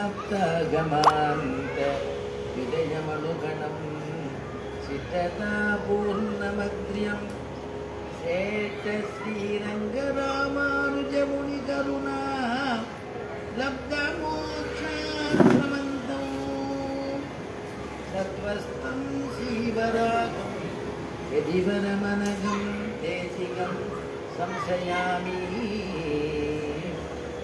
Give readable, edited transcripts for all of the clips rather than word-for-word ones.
प्राप्तागमान्त विजयमनुगणं सिद्धतापूर्णमग्र्यं श्रेष्ठश्रीरङ्गरामानुजमुनिकरुणा लब्धमोक्षाश्रमन्तं सत्त्वस्तं श्रीवरागं यदिवरमनघं देशिकं संशयामि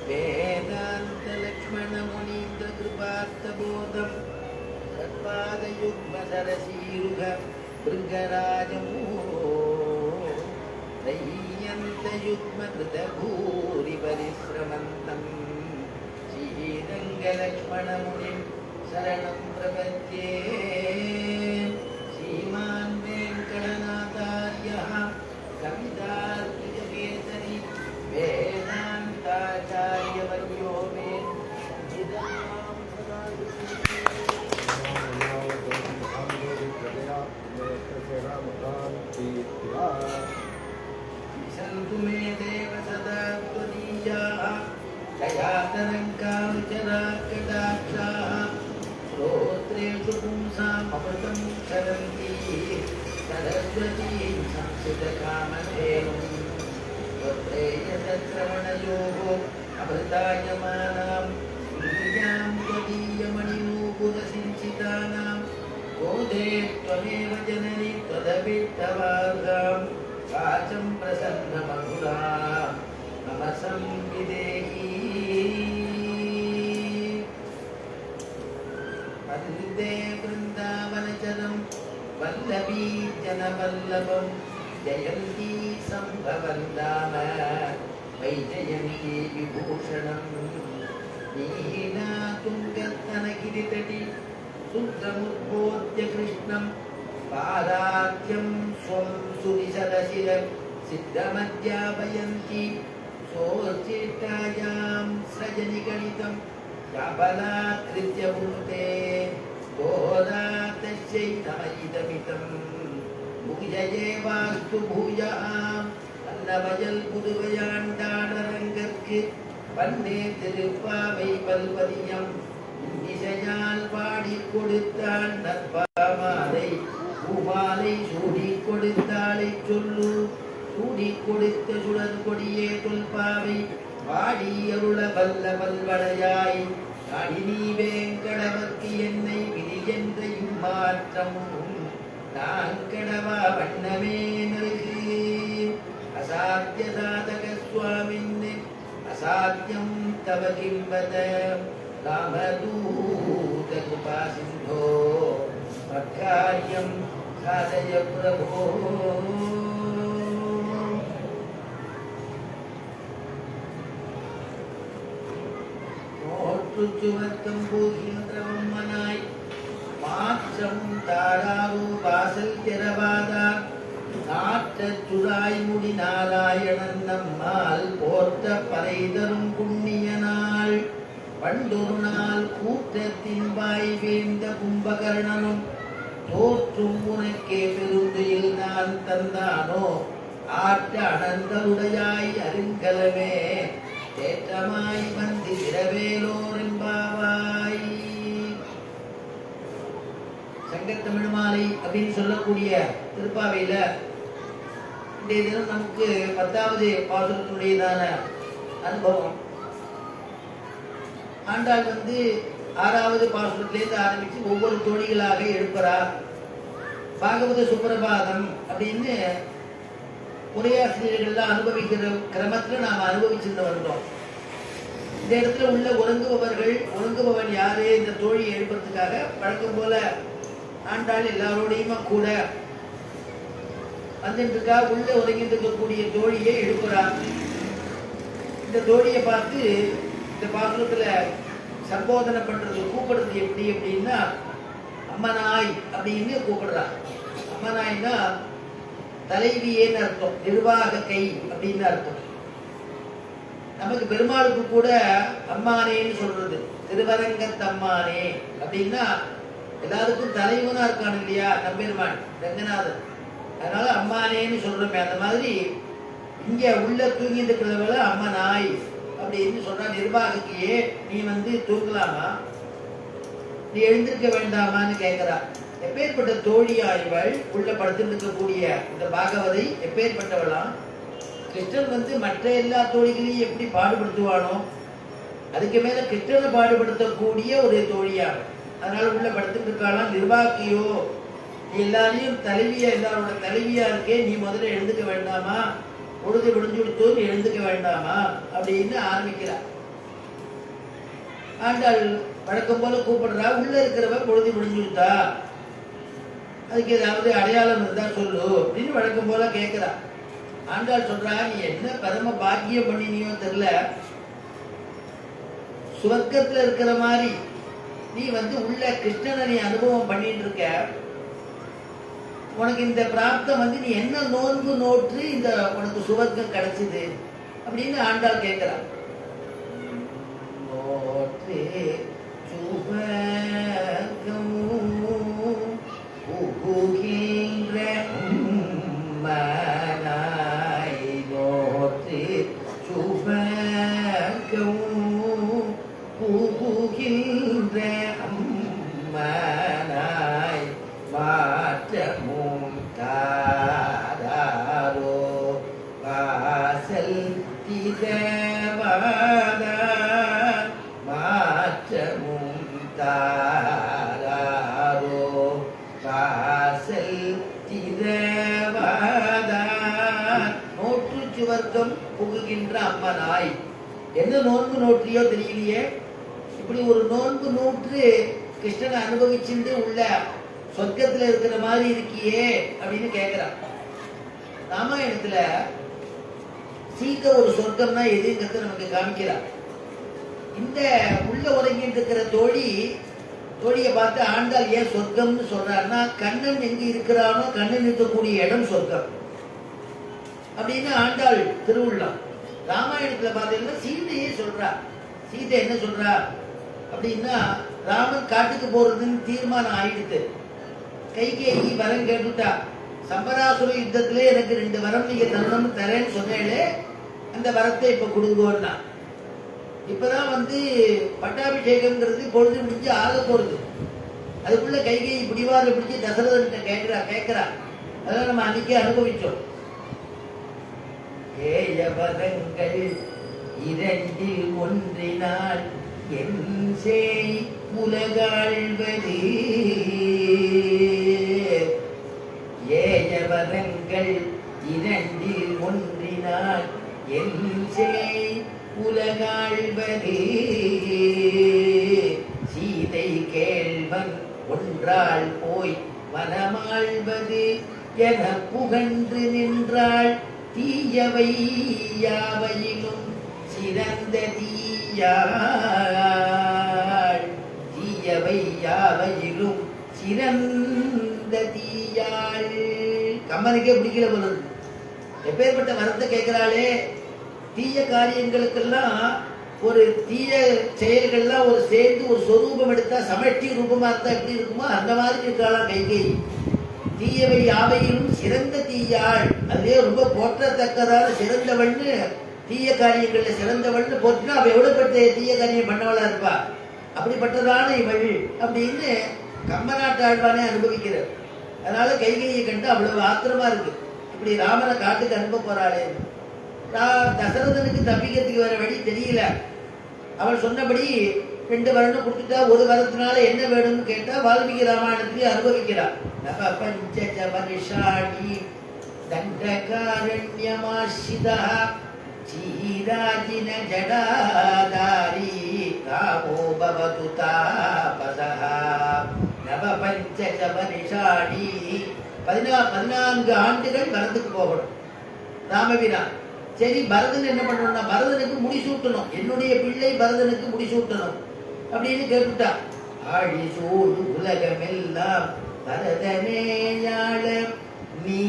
वेदान्तलक्ष्मणमुनीन्द्रकृपार्थबोधं सत्पादयुग्मसरसीरुह भृङ्गराजमो दह्यन्तयुग्मकृतभूरिपरिश्रमन्तं श्रीरङ्गलक्ष्मणमुनिं शरणं प्रपद्ये श्रीमान् वेङ्कटनाथार्यः कवितार्किककेसरी वेदान्ताचार्यवर्यो मे सन्तु मे देव सदा त्वदीयाः दयातरङ्गानुचराकटाक्षाः श्रोत्रेषु पुंसाममृतं क्षरन्ति सरस्वतीं संस्कृतकामधेनुं त्वत्प्रेयसश्रवणयोः अमृतायमानां विद्यां त्वदीयमणिनूपुरसिञ्चितानां गोधे त्वमेव जननि त्वदभिष्टवार्गां वाचं प्रसन्नमधुरा मम संविदेहि वन्दे वृन्दावनचरं वल्लभी जनवल्लभं जयन्ती सम्भवं धाम वैजयन्ती विभूषणं नीलातुङ्गस्तनगिरितटी शुद्धमुद्बोध्य कृष्णं पादाख्यं स्वं सुविशदशिरं सिद्धमध्यापयन्ति सोच्चिष्टायां सृजनिगणितं याबलात्कृत्य भुङ्क्ते गोदा तस्यै नमः भुजये वास्तु भूयः अन्नवयல் புதுவையாண்டாளரங்கற்கு பன்னே திருப்பாவை பல்பதியம் இசையால் பாடி கொடுத்தாள் நற்பாமாலை பூமாலை சூடி கொடுத்தாளை சொல்லு சூடி கொடுத்த சுடர் கொடியே தொல்பாவை பாடி அருள வல்ல பல்வளையாய் அடிநீ வேங்கடவர்க்கு என்னை விதி என்ற இம்மாற்றமும் நான் கடவா வண்ணமே நல்கு அசாத்திய சாதக சுவாமின் அசாத்தியம் தவ கிம்பத ராமதூத கிருபா சிந்தோ மத்காரியம் சாதய பிரபோ நோற்றுச்சுவர்க்கம் போகின்றவம்மனாய் மாற்றம் தாராவு வாசல் திறவாதார் நாற்றச் சுடாய் முடி நாராயணன் நம்மால் போர்த்த பறை தரும் புண்ணிய நாள் பண்டொரு நாள் கூற்றத்தின் வாய் வேந்த கும்பகர்ணனும் தோற்றும் உனக்கே பெருந்துயில் நான் தந்தானோ ஆற்ற அனந்தருடையாய் அருங்கலமே தேற்றமாய் வந்து இரவேலோரெம்பாவாய். சங்கத்தமிழ் மாலை அப்படின்னு சொல்லக்கூடிய திருப்பாவையில இன்றைய தினம் நமக்கு 10வது பாசுரத்தினுடையதான அனுபவம். ஆண்டாள் 6வது பாசுரத்திலேருந்து ஆரம்பிச்சு ஒவ்வொரு தோழிகளாக எழுப்புறார். பாகவத சுப்பிரபாதம் அப்படின்னு உரையாசிரியர்கள்லாம் அனுபவிக்கிற கிரமத்தில் நாம் அனுபவிச்சுட்டு வந்தோம். இந்த இடத்துல உள்ள ஒழுங்குபவன் யாரு இந்த தோழியை எழுப்புறதுக்காக வழக்கம் போல ஆண்டாள் எல்லாரோடையுமா கூட வந்துட்டுருக்கா. உள்ள ஒதுங்கிட்டு இருக்கக்கூடிய தோழியை எழுப்புறார். இந்த தோழியை பார்த்து இந்த பாசுரத்துல சம்போதனை பண்றது கூப்பிடுறது எப்படி அப்படின்னா அம்மனாய் அப்படின்னு கூப்பிடுறார். அம்மனாய்னா தலைவியேன்னு அர்த்தம், நிர்வாக கை அப்படின்னு அர்த்தம். நமக்கு பெருமாளுக்கு கூட அம்மானேன்னு சொல்றது திருவரங்கத்தம்மானே அப்படின்னா எல்லாருக்கும் தலைவனா இருக்கான் இல்லையா நம்பெருமான் ரங்கநாதன், அதனால அம்மானேன்னு சொல்றோமே. அந்த மாதிரி இங்க உள்ள தூங்கிட்டு இருக்கிறவள அம்மனாய் அப்படின்னு சொன்னா நிர்வாகிக்கையே நீ தூங்கலாமா நீ எழுந்திருக்க வேண்டாமான்னு கேட்கிறா. எப்பேற்பட்ட தோழியா இவள்? உள்ள படுத்திருக்கக்கூடிய இந்த பாகவதை எப்பேற்பட்டவளாம்? கிருஷ்ணன் வந்து மற்ற எல்லா தோழிகளையும் எப்படி பாடுபடுத்துவானோ அதுக்கு மேல கிருஷ்ணனை பாடுபடுத்தக்கூடிய ஒரு தோழியாக. அதனால உள்ள படுத்துட்டு இருக்காளாம். நிர்வாகியோ, எல்லாரையும் தலைவியா, எல்லாரோட தலைவியா இருக்கே, நீ முதல்ல எழுந்துக்க வேண்டாமா? பொழுது விடிஞ்சு கொடுத்தோன்னு எழுந்துக்க வேண்டாமா அப்படின்னு ஆரம்பிக்கிறார். ஆண்டாள் வழக்கம் போல கூப்பிடுறா. உள்ள இருக்கிறவ பொழுது விடிஞ்சு கொடுத்தா, அதுக்கு ஏதாவது அடையாளம் இருந்தா சொல்லு அப்படின்னு வழக்கம் போல கேட்கிறா. ஆண்டாள் சொல்றா, நீ என்ன பரம பாக்கியம் பண்ணினியோ தெரியல, சுவர்க்கத்துல இருக்கிற மாதிரி நீ வந்து உள்ள கிருஷ்ணனை நீ அனுபவம் பண்ணிட்டு இருக்க. உனக்கு இந்த பிராப்தம் வந்து நீ என்ன நோன்பு நோற்று இந்த உனக்கு சுவர்க்கம் கிடைச்சது அப்படின்னு ஆண்டாள் கேட்கிறா. நோற்று சுவர்க்கம் புகுகின்ற மனாய், நோற்று சுவர்க்கம் புகுகின்ற மனாய், மாற்றமும் தாராரோ வாசல் திகவாதார், மாற்றமும் தாராரோ வாசல் திகவாதார். நோற்று சுவர்க்கம் புகுகின்ற அம்மனாய். என்ன நோன்பு நோற்றியோ தெரியலையே, இப்படி ஒரு நோன்பு நோற்று கிருஷ்ணனை அனுபவிச்சுட்டு உள்ள சொர்க்கத்துல இருக்கிற மாதிரி இருக்கியே அப்படின்னு கேட்கிறான். ராமாயணத்துல சீதை ஒரு சொர்க்கம்னா எதுங்கிறது நமக்கு காமிக்கிறார். இந்த உள்ள உறங்கிட்டு இருக்கிற தோழியை பார்த்து ஆண்டாள் ஏன் சொர்க்கம்னு சொல்றாருன்னா, கண்ணன் எங்க இருக்கிறானோ கண்ணன் இருக்கக்கூடிய இடம் சொர்க்கம் அப்படின்னு ஆண்டாள் திருவுள்ளம். ராமாயணத்துல பார்த்தீங்கன்னா சீதையே சொல்றா. சீதை என்ன சொல்றா அப்படின்னா, ராமன் காட்டுக்கு போறதுன்னு தீர்மானம் ஆயிடுது. கைகேயி வரம் கேட்டுட்டா. சம்பராசுர யுத்தத்திலே எனக்கு 2 வரம் நீங்க தரணும்னு தரேன்னு சொன்னேளே, அந்த வரத்தை இப்ப கொடுங்கோன்னா. இப்பதான் வந்து பட்டாபிஷேகம்ங்கிறது பொழுது முடிஞ்சு ஆக போறது. அதுக்குள்ள கைகேயி பிடிவாத பிடிச்சி தசரதன்கிட்ட கேட்கிறா. அதெல்லாம் நம்ம அன்னைக்கே அனுபவிச்சோம். ஏயவரங்கள் 2 ஒன்றினால் என் செய் உலகாழ்வது, ஏயவரங்கள் 2 ஒன்றினால் என் செய் உலகாழ்வது, சீதை கேள்வன் ஒன்றாள் போய் வனமாழ்வது என புகன்று நின்றாள், தீயவை யாவையிலும் சிறந்த தீயாள், தீயவை யாவையிலும் சிறந்த தீயாள். கம்மனுக்கே பிடிக்கல போல. எப்பேற்பட்ட வரத்தை கேட்கிறாளே. தீய காரியங்களுக்கெல்லாம் ஒரு தீய செயல்கள்லாம் ஒரு சேர்ந்து ஒரு சொரூபம் எடுத்தா சமஷ்டி ரூபமா இருந்தா எப்படி இருக்குமோ அந்த மாதிரி இருக்காளாம் கைகேயி. தீயவை யாவையிலும் சிறந்த தீயாள், அதுவே ரொம்ப போற்றத்தக்கதான சிறந்தவள்னு, தீய காரியங்கள்ல சிறந்தவள்னு போற்றினா அவ எவ்வளவு பட்ட தீய காரியம் பண்ணவளா இருப்பா. அப்படிப்பட்டதான இவள் அப்படின்னு கம்பநாட்டு ஆழ்வானே அனுபவிக்கிறார். அதனால கைகையை கண்டு அவ்வளவு ஆத்திரமா இருக்கு. இப்படி ராமனை காட்டுக்கு அனுப்ப போறாளே. தசரதனுக்கு தப்பிக்கிறதுக்கு வேற வழி தெரியல. அவள் சொன்னபடி 2 வரணும் கொடுத்துட்டா, 1 வரத்தினால என்ன வேணும்னு கேட்டா வால்மீகி ராமாயணத்திலேயே அனுபவிக்கிறார். நப பஞ்ச வருஷாணி தண்டகாரண்யமாசிதா சீராஜின ஜடாதாரி ராமோ பவது தாபசஹ. நப பஞ்ச வருஷாணி 14 ஆண்டுகள் வரதுக்கு போகணும் ராமவீரா. சரி, பரதன் என்ன பண்ணணும்னா பரதனுக்கு முடிசூட்டணும், என்னுடைய பிள்ளை பரதனுக்கு முடிசூட்டணும் அப்படின்னு கேட்டுட்டா. ஆழி சூடு உலகமெல்லாம் பரதனேயாள நீ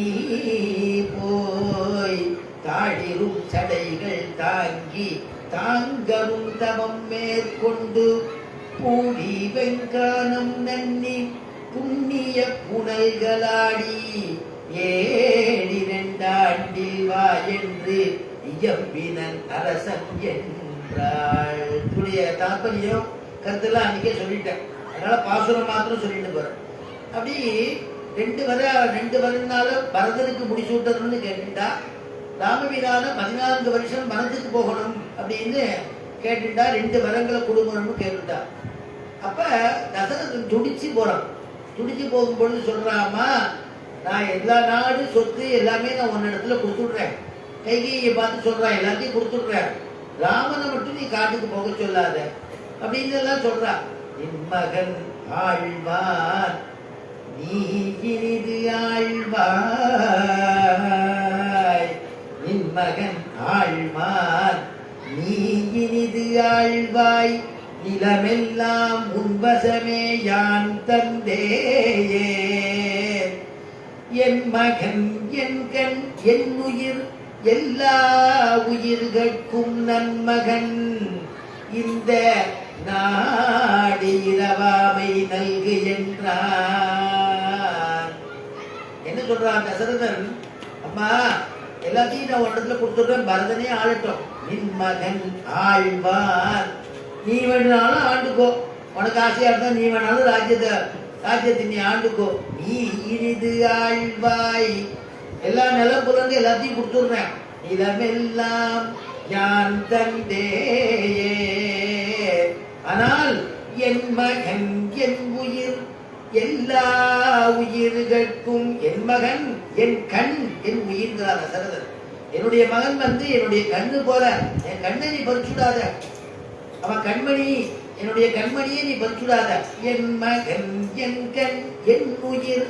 போய் தாழிரும் சடைகள் தாங்கி தாங்கரும் தவம் மேற்கொண்டு பூடி வெங்கானம் நன்னி புண்ணிய புனல்களாடி 7 ஆண்டில் வா என்று இயம்பினன் அரசன் என்றாள். தாற்பயம் கருத்தெல்லாம் அன்னைக்கே சொல்லிட்டேன். அதனால பாசுரம் மாத்திரம் சொல்லிட்டு போறேன். அப்படி ரெண்டு வரனால பரதனுக்கு முடிச்சு விட்டதுன்னு கேட்டுட்டா, ராமபிரான 14 வருஷம் மனத்துக்கு போகணும் அப்படின்னு கேட்டுட்டா, 2 வரங்களை கொடுக்கணும்னு கேட்டுட்டா. அப்ப தசரதன் துடிச்சு போறான். துடிச்சு போகும்பொழுது சொல்றாமா, நான் எல்லா நாடு சொத்து எல்லாமே நான் உன்ன இடத்துல கொடுத்துடுறேன். கைகையை பார்த்து சொல்றான், எல்லாத்தையும் கொடுத்துடுறேன், ராமனை மட்டும் நீ காட்டுக்கு போக சொல்லாத அப்படின்னு எல்லாம் சொல்றா. என் மகன் ஆழ்வான் நீ இனிது ஆழ்வாய், என் மகன் ஆழ்வான் நீ இனிது ஆழ்வாய், நிலமெல்லாம் உன்வசமே யான் தந்தேயே, என் மகன் என் கண் என் உயிர் எல்லா உயிர்கட்கும் நன்மகன், இந்த நாடு இரவாமை நல்கு என்றார். என்ன சொல்றான் தசரதன், அம்மா எல்லாத்தையும் நான் ஒரு இடத்துல கொடுத்துடுறேன், பரதனே ஆளட்டும், நின் மகன் ஆழ்வார், நீ வேணுனாலும் ஆண்டுக்கோ, உனக்கு ஆசையா இருந்தா நீ வேணாலும் ராஜ்யத்தை நீ ஆண்டுக்கோ, நீ இனிது ஆழ்வாய், எல்லா நிலம் புலந்து எல்லாத்தையும் கொடுத்துடுறேன், நிலமெல்லாம் யான் தந்தேயே, ஆனால் என் மகன் என் உயிர் எல்லா உயிர்களுக்கும், என் மகன் என் கண் என் உயிர்கிறார் தசரதன். என்னுடைய மகன் என்னுடைய கண்ணு போல, என் கண்ணை நீ பறிச்சுடாத, அவன் கண்மணி, என்னுடைய கண்மணியை நீ பறிச்சுடாத, என் மகன் என் கண் என் உயிர்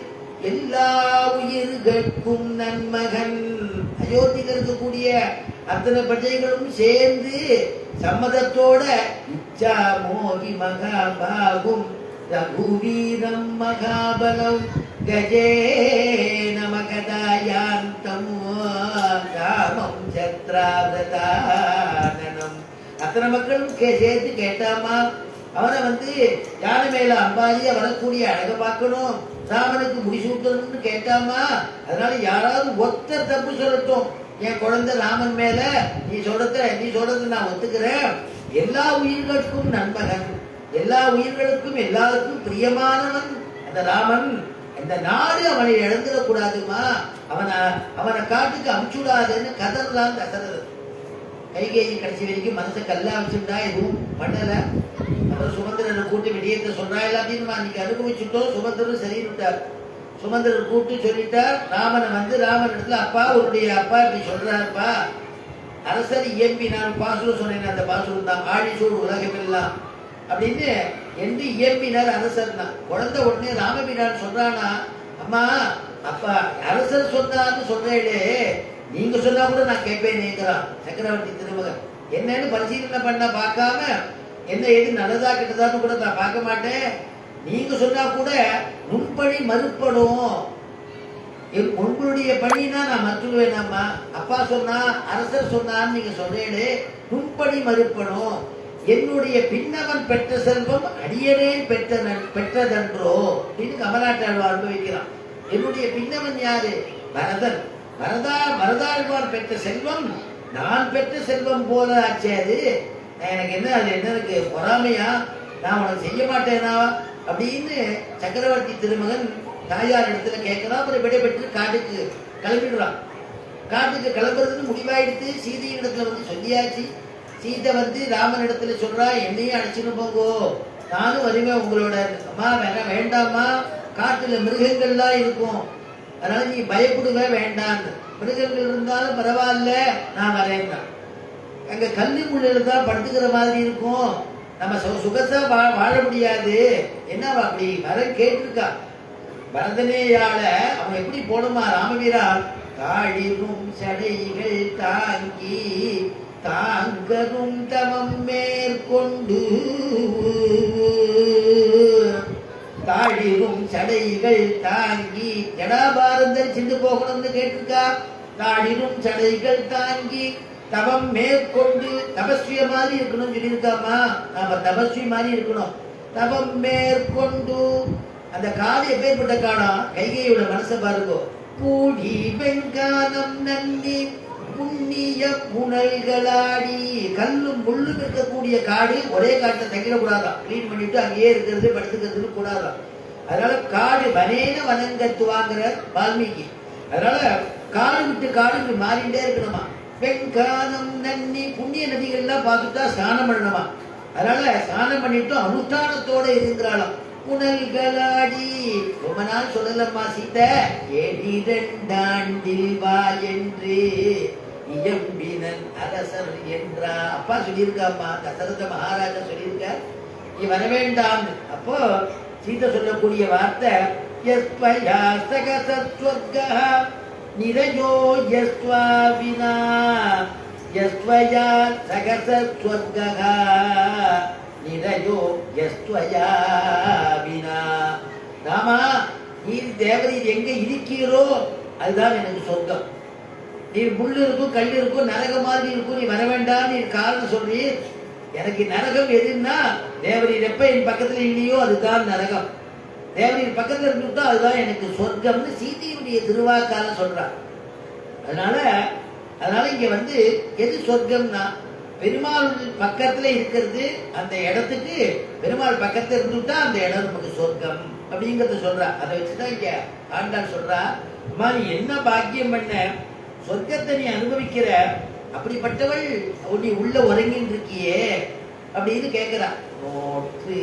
எல்லா உயிர்களுக்கும் நன்மகன். அயோத்தியில் இருக்கக்கூடிய அத்தனை பிரஜைகளும் சேர்ந்து சம்மதத்தோட இச்சா மோகி மகாபாகும் ரகுவீரம் மகாபலம் கஜே நமகதாயாந்தம் ராமம் சத்ராவதானனம். அத்தனை மக்களும் சேர்த்து கேட்டாமா, அவனை யானை மேல அம்பாலியா வரக்கூடிய அழக பார்க்கணும், ராமனுக்கு முடிசூட்டணும்னு கேட்டாமா. அதனால யாராவது ஒத்த தப்பு சொல்லட்டும், என் குழந்தை ராமன் மேல நீ சொல்றது நான் ஒத்துக்கிறேன், எல்லா உயிர்களுக்கும் நண்பகன், எல்லா உயிர்களுக்கும் எல்லாருக்கும் பிரியமானவன் அந்த ராமன், இந்த நாடு அவனை இழந்துடக்கூடாதுமா, அவனை காட்டுக்கு அமுச்சுடாதுன்னு கதறலாம் தசரதன். கைகேயி கடைசி வரைக்கும் மனசை கல்லா வச்சுட்டா, எதுவும் பண்ணல. அப்புறம் சுமந்திரனை கூட்டு விடயத்தை சொல்றா, எல்லாத்தையும் அன்னைக்கு அனுபவிச்சுட்டோம். சுமந்திரன் சரி விட்டார். சுமந்திரன் கூப்பிட்டு சொல்லிட்டார், ராமன் இடத்துல, அப்பா உன்னுடைய அப்பா இப்படி சொல்றாருப்பா, அரசர் இயம்பினார், பாசுரம் சொன்னேன், அந்த பாசுரம் தான், ஆழிசூழ் உலகமெல்லாம் அப்படின்னு என்று இயம்பினார் அரசர் தான். குழந்தை உடனே ராமபிரான் சொல்றானா, அம்மா அப்பா அரசர் சொன்னான்னு சொல்றேளே, நீங்க சொன்னா கூட நான் கேட்பேன் சக்கரவர்த்தி திருமகன். என்னன்னு பரிசீலனை பண்ண பார்க்காம என்ன எது நல்லதா கெட்டதான்னு கூட நான் பார்க்க மாட்டேன். நீங்க சொன்னா கூட நுண்பணி மறுப்படும், உங்களுடைய பணினா நான் மறுத்துடுவேனாம்மா. அப்பா சொன்னா அரசர் சொன்னான்னு நீங்க சொல்றேனே, நுண்பணி மறுப்படும். என்னுடைய பின்னவன் பெற்ற செல்வம் அடியனே பெற்றதன்றோ அப்படின்னு கமலாட்டாழ்வார் அனுபவிக்கிறான். என்னுடைய பின்னவன் யாரு? பரதன். வரதாழ்வார் பெற்ற செல்வம் நான் பெற்ற செல்வம் போல ஆச்சு. அது எனக்கு என்ன, அது என்ன இருக்கு பொறாமையா, நான் உனக்கு செய்ய மாட்டேனா அப்படின்னு சக்கரவர்த்தி திருமகன் தாயார் இடத்துல கேட்கலாம். அப்புறம் விடை பெற்று காட்டுக்கு கிளம்பிடுறான். காட்டுக்கு கிளம்புறதுன்னு முடிவாயிடுத்து. சீதையின் இடத்துல சொல்லியாச்சு. சீதை ராமன் இடத்துல சொல்றா, என்னையும் அழைச்சின்னு போங்கோ, நானும் வருவேன் உங்களோட. அம்மா வேண்டாமா, காட்டுல மிருகங்கள்லாம் இருக்கும், அதனால நீ பயப்படுவ வேண்டாம், மிருகங்கள் இருந்தாலும் பரவாயில்ல நான் வரேன். அங்க கல்லு முள்ளில் தான் படுத்துக்கிற மாதிரி இருக்கும், நம்ம சுகத்தா வாழ முடியாது. என்ன அப்படி வர கேட்டிருக்கா பரதனேயால. அவன் எப்படி போடுமா ராமவீரா, தாழிரும் சடைகள் தாங்கி தாங்கரும் தமம் மேற்கொண்டு, தாழிரும் சடைகள் தாங்கி ஜடாபாரம் தரிச்சுட்டு போகணும்னு கேட்டிருக்கா. தாழிரும் சடைகள் தாங்கி தவம் மேற்கொண்டு, தபஸ்விய மாதிரி இருக்கணும்னு சொல்லியிருக்காமா. நாம தபஸ்வி மாதிரி இருக்கணும். தவம் மேற்கொண்டு, அந்த காது எப்பேற்பட்ட காலம், கைகையோட மனசை பாருங்க. கூடி வெங்கானம் நன்னி புண்ணிய புனல்களாடி, கல்லும் முள்ளும் இருக்கக்கூடிய காடு ஒரே காட்டை தங்கிடக்கூடாதான், கிளீன் பண்ணிட்டு அங்கேயே இருக்கிறது படுத்துக்கிறது கூடாதான். அதனால காடு வனேன வனங்கத்துவாங்கிற வால்மீகி. அதனால காடு விட்டு காடு இப்படி மாறிண்டே இருக்கணுமா. வெங்கானம் நன்னி புண்ணிய நதிகள்லாம் பார்த்துட்டா ஸ்நானம் பண்ணணுமா. அதனால ஸ்நானம் பண்ணிட்டு அனுஷ்டானத்தோட இருக்கிறாளாம். புனல்களாடி ரொம்ப நாள் சொல்லலம்மா சீதை, ஏடிரண்டாண்டில் வா என்று இயம்பினன் அரசர் என்றா. அப்பா சொல்லியிருக்காம்மா, தசரத மகாராஜா சொல்லியிருக்க நீ வர வேண்டாம். அப்போ சீதை சொல்லக்கூடிய வார்த்தை யஸ்வயா சகசஸ்வர்கா நிரயோ யஸ்வா வினா, யஸ்வயா சகசஸ்வர்கா நிரயோ யஸ்வயா வினா. ராமா, நீர் தேவரீர் எங்க இருக்கிறீரோ அதுதான் எனக்கு சொர்க்கம். நீர் முள்ளு இருக்கும் கல் இருக்கும் நரகம் மாதிரி இருக்கும், நீ வர வேண்டாம் நீர் காரணம் சொல்றீர். எனக்கு நரகம் எதுன்னா தேவரீர் எப்ப என் பக்கத்துல இல்லையோ அதுதான் நரகம், தேவரீர் பக்கத்துல இருந்துட்டா அதுதான் எனக்கு சொர்க்கம்னு சீதையுடைய திருவாக்கால சொல்றார். அதனால இங்க வந்து எது சொர்க்கம்னா பெருமாள் பக்கத்துல இருக்கிறது, அந்த இடத்துக்கு பெருமாள் பக்கத்துல இருந்துட்டா அந்த இடம் நமக்கு சொர்க்கம் அப்படிங்கறத சொல்றா. அதை வச்சுதான் இங்க ஆண்டாள் சொல்றா, அம்மா நீ என்ன பாக்கியம் பண்ண, சொர்க்கத்தை நீ அனுபவிக்கிற, அப்படிப்பட்டவள் நீ உள்ள உறங்கின்னு இருக்கியே அப்படின்னு கேட்கிறா. நோற்று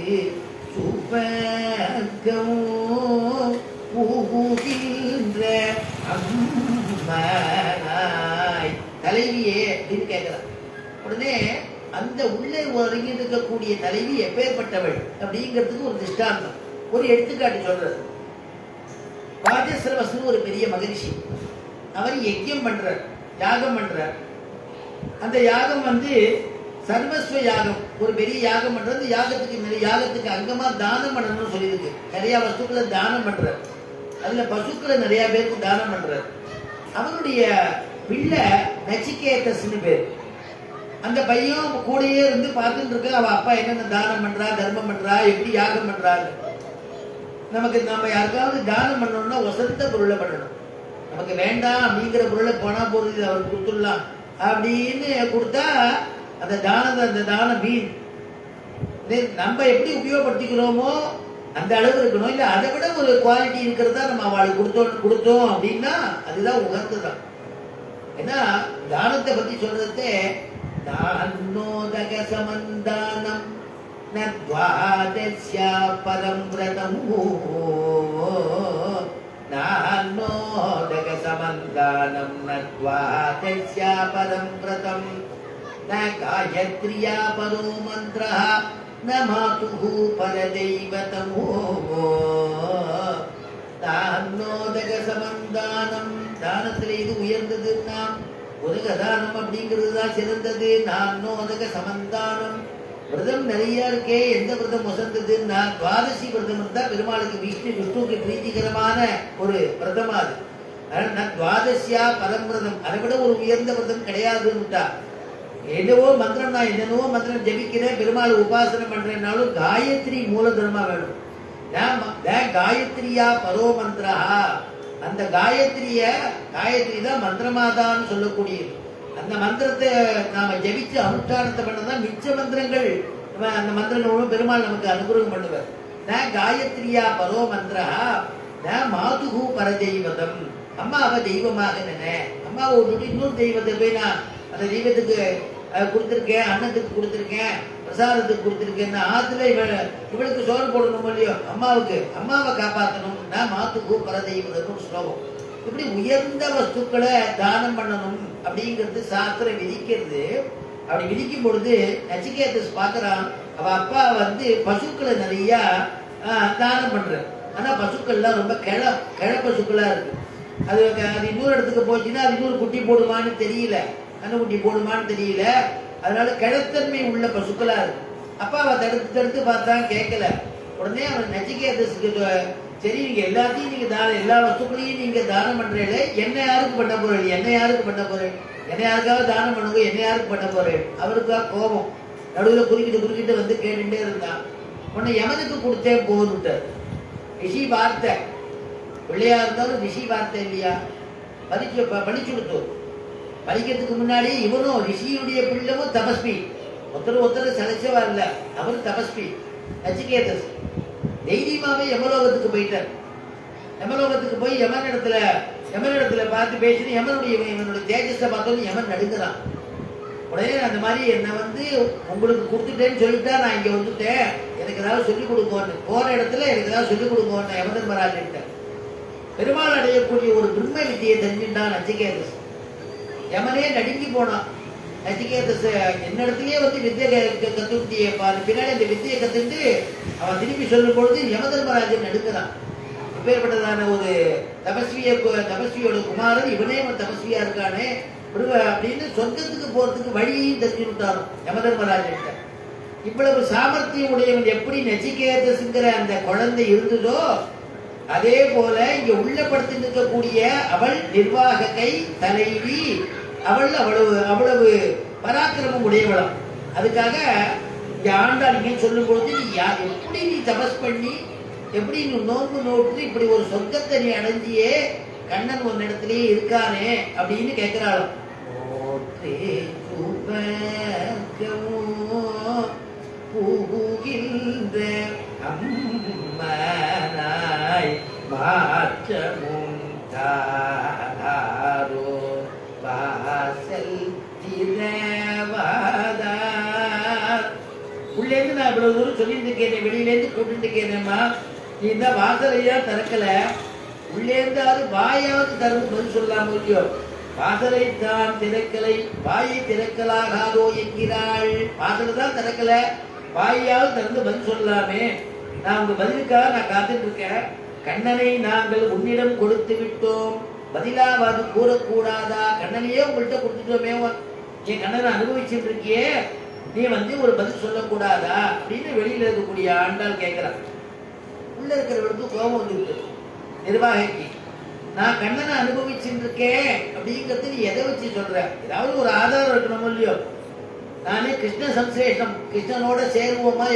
சுபகம் ஊகின்ற அம்மனாய் தலைவியே அப்படின்னு கேட்கிறா. உடனே அந்த உள்ளே உறங்கி இருக்கக்கூடிய தலைவி எப்பேற்பட்டவள் அப்படிங்கிறதுக்கு ஒரு திஷ்டாந்தம், ஒரு எடுத்துக்காட்டு சொல்றது. ராஜஸ்ரவசன் ஒரு பெரிய மகிழ்ச்சி, அவர் யஜ்யம் பண்றார், யாகம் பண்றார். அந்த யாகம் வந்து சர்வஸ்வ யாகம், ஒரு பெரிய யாகம் பண்றது. யாகத்துக்கு அங்கமா தானம் பண்ணணும்னு சொல்லியிருக்கு. நிறைய வஸ்துக்களை தானம் பண்றார், அதுல பசுக்களை நிறைய பேருக்கு தானம் பண்றார். அவனுடைய பிள்ளை நச்சிகேதஸ்னு பேர். அந்த பையன் கூடயே இருந்து பார்த்துட்டு இருக்க, அவ அப்பா என்னென்ன தானம் பண்றா, தர்மம் பண்றா, எப்படி யாகம் பண்றாரு. நம்ம யாருக்காவது தானம் பண்ணணும்னா வசந்த பொருளை பண்ணணும். நமக்கு வேண்டாம் அப்படிங்கிற பொருளை போனா போறது அவருக்கு கொடுத்துடலாம் அப்படின்னு கொடுத்தா அந்த தானம் வீண். நம்ம எப்படி உபயோகப்படுத்திக்கிறோமோ அந்த அளவு இருக்கணும். இல்ல அதை விட ஒரு குவாலிட்டி இருக்கிறதா நம்ம அவளுக்கு கொடுத்தோம் அப்படின்னா அதுதான் உகந்துதான். ஏன்னா தானத்தை பத்தி சொல்றதே தானோதக சமந்தானம் நத்வாதஸ்யா பரம் வ்ரதம், நானோதக சமந்தானம் நத்வாதஸ்யா பரம் வ்ரதம், ந காயத்ரியா பரோ மந்த்ரஹ ந மாதுஹ பரதெய்வதமோ. தானோதக சமந்தானம், தானத்திலே இது உயர்ந்ததுன்னா உதகதானம் அப்படிங்கிறது தான் சிறந்தது. நானோதக சமந்தானம், விரதம் நிறைய இருக்கே, எந்த விரதம் வசந்ததுன்னா துவாதசி விரதம் இருந்தா பெருமாளுக்கு விஷ்ணுக்கு பிரீத்திகரமான ஒரு விரதமா அது. அதனால துவாதசியா பரம்பிரதம், அதை விட ஒரு உயர்ந்த விரதம் கிடையாதுன்னுட்டா. என்னவோ மந்திரம், நான் என்னென்னவோ மந்திரம் ஜபிக்கிறேன், பெருமாள் உபாசனை பண்றேன்னாலும் காயத்ரி மூலதனமா வேணும். காயத்ரியா பரோ மந்திரா, அந்த காயத்ரி தான் மந்திரமாதான்னு சொல்லக்கூடியது. அந்த மந்திரத்தை நாம ஜபிச்சு அனுஷ்டானத்தை பண்ணதான் மிச்ச மந்திரங்கள், அந்த மந்திரங்களும் பெருமாள் நமக்கு அனுகிரகம் பண்ணுவார். ந காயத்ரியா பரோ மந்திரா ந மாதுகு பரதெய்வதம், அம்மாவை தெய்வமாக நினை. அம்மாவை விட்டுட்டு இன்னொரு தெய்வத்தை போய் நான் அந்த தெய்வத்துக்கு கொடுத்துருக்கேன், அன்னத்துக்கு கொடுத்துருக்கேன், பிரசாதத்துக்கு கொடுத்துருக்கேன், ஆத்துல இவளுக்கு சோறு போடணும் இல்லையோ, அம்மாவை காப்பாற்றணும். நான் மாத்துக்கு பரதெய்வதற்கு ஸ்லோகம். இப்படி உயர்ந்த வஸ்துக்களை தானம் பண்ணணும் அப்படிங்கிறது சாஸ்திரம் விதிக்கிறது. அப்படி விதிக்கும் பொழுது நச்சிகேதஸ் பார்க்கறான், அவ அப்பா வந்து பசுக்களை நிறைய தானம் பண்ற. ஆனா பசுக்கள்லாம் ரொம்ப கிழ பசுக்களா இருக்கு. அது இன்னொரு இடத்துக்கு போச்சுன்னா அது இன்னொரு குட்டி போடுமான்னு தெரியல, கண்ணுக்குட்டி போடுமான்னு தெரியல. அதனால கிழத்தன்மை உள்ள பசுக்களா இருக்கு. அப்பா அவ தடுத்து பார்த்தான், கேட்கல. உடனே அவன் நச்சிகேதஸுக்கு, சரி நீங்க எல்லாத்தையும் நீங்க எல்லா வஸ்துக்களையும் நீங்க தானம் பண்றீங்களே, என்ன யாருக்கு பண்ண போறேன், என்ன யாருக்காவது தானம் பண்ணுங்க, என்ன யாருக்கு பண்ண போறேன். அவருக்கா கோபம், நடுவில் குறுக்கிட்டு வந்து கேட்டுட்டே இருந்தான். உன்னை யமனுக்கு கொடுத்தேன் போதுட்டார். ரிஷி வார்த்தை, பிள்ளையா இருந்தாலும் ரிஷி வார்த்தை இல்லையா, படிச்சு கொடுத்தோம். பறிக்கிறதுக்கு முன்னாடி இவனும் ரிஷியுடைய பிள்ளைவும் தபஸ்வி, ஒருத்தர் சலைச்சவா இல்ல, அவர் தபஸ்வி நச்சிகேதஸ். தைரியமாவே யமலோகத்துக்கு போயிட்டார். யமலோகத்துக்கு போய் யமனிடத்துல பார்த்து பேசி இவனுடைய தேஜஸை பார்த்தோன்னு யமன் நடுங்குறான். உடனே அந்த மாதிரி என்னை உங்களுக்கு கொடுத்துட்டேன்னு சொல்லிட்டா நான் இங்க வந்துட்டேன், எனக்கு ஏதாவது சொல்லிக் கொடுங்கன்னு, போற இடத்துல எனக்கு ஏதாவது சொல்லிக் கொடுங்கன்னு யமதர்மராஜன்ட்ட பெருமாள் அடையக்கூடிய ஒரு பிரம்ம வித்தியை தெரிஞ்சுட்டான் நச்சிகேதஸ். யமனே நடுங்கி போனான். நச்சிகேதஸ் என்னிடத்துலயே வித்தியை கத்துக்கிட்டிய பின்னாடி அந்த வித்தியை கத்துட்டு அவன் திருப்பி சொல்லும் பொழுது யமதர்மராஜன் நடுக்கிறான். இப்பேற்பட்டதான ஒரு தபஸ்வியோட குமாரன் இவனே தபஸ்வியா இருக்கானே அப்படின்னு சொர்க்கத்துக்கு போறதுக்கு வழியையும் தெரிஞ்சு விட்டானோ யமதர்மராஜன். இவ்வளவு சாமர்த்தியம் உடையவன் எப்படி நச்சிகேதஸ்ங்கிற அந்த குழந்தை இருந்ததோ அதே போல இங்க உள்ளப்படுத்தி நிற்கக்கூடிய அவள் நிர்வாக கை தலைவி, அவள் அவ்வளவு பராக்கிரமம் உடையவளாம். அதுக்காக இங்க ஆண்டாள் இங்க சொல்லும் பொழுது எப்படி நீ தபஸ் பண்ணி எப்படி நீ நோன்பு நோட்டு இப்படி ஒரு சொர்க்கத்தை நீ அடைஞ்சியே, கண்ணன் ஒரு இடத்துலயே இருக்கானே அப்படின்னு கேட்கிறாளாம். அம்மனாய் மாற்றமும் தாரோ வாசல் திரவாதார். உள்ளேருந்து நான் இவ்வளவு தூரம் சொல்லிட்டு இருக்கேன், வெளியிலேருந்து கூட்டிட்டு இருக்கேனேம்மா, நீ இந்த வாசலையா திறக்கல, உள்ளேருந்தாவது வாயாவது திறந்து பதில் சொல்லலாம் இல்லையோ? வாசலை தான் திறக்கலை, வாயை திறக்கலாகாதோ என்கிறாள். வாசலை தான் திறக்கல, வாயாவது திறந்து பதில் சொல்லலாமே. நான் உங்க பதிலுக்காக நான் காத்துட்டு இருக்கேன். கண்ணனை நாங்கள் உன்னிடம் கொடுத்து விட்டோம், பதிலாவது கூறக்கூடாதா? கண்ணனையே உங்கள்கிட்ட கொடுத்துட்டோமே, என் கண்ணனை அனுபவிச்சுட்டு இருக்கியே, நீ ஒரு பதில் சொல்லக்கூடாதா அப்படின்னு வெளியில இருக்கக்கூடிய ஆண்டாள் கேட்கிறான். உள்ள இருக்கிறவருக்கு கோபம் வந்துருக்கு நிர்வாகிக்கு. நான் கண்ணனை அனுபவிச்சுட்டு இருக்கேன் அப்படிங்கிறது நீ எதை வச்சு சொல்ற? ஏதாவது ஒரு ஆதாரம் இருக்கணும் இல்லையோ? நானே கிருஷ்ண சம்சேஷம், கிருஷ்ணனோட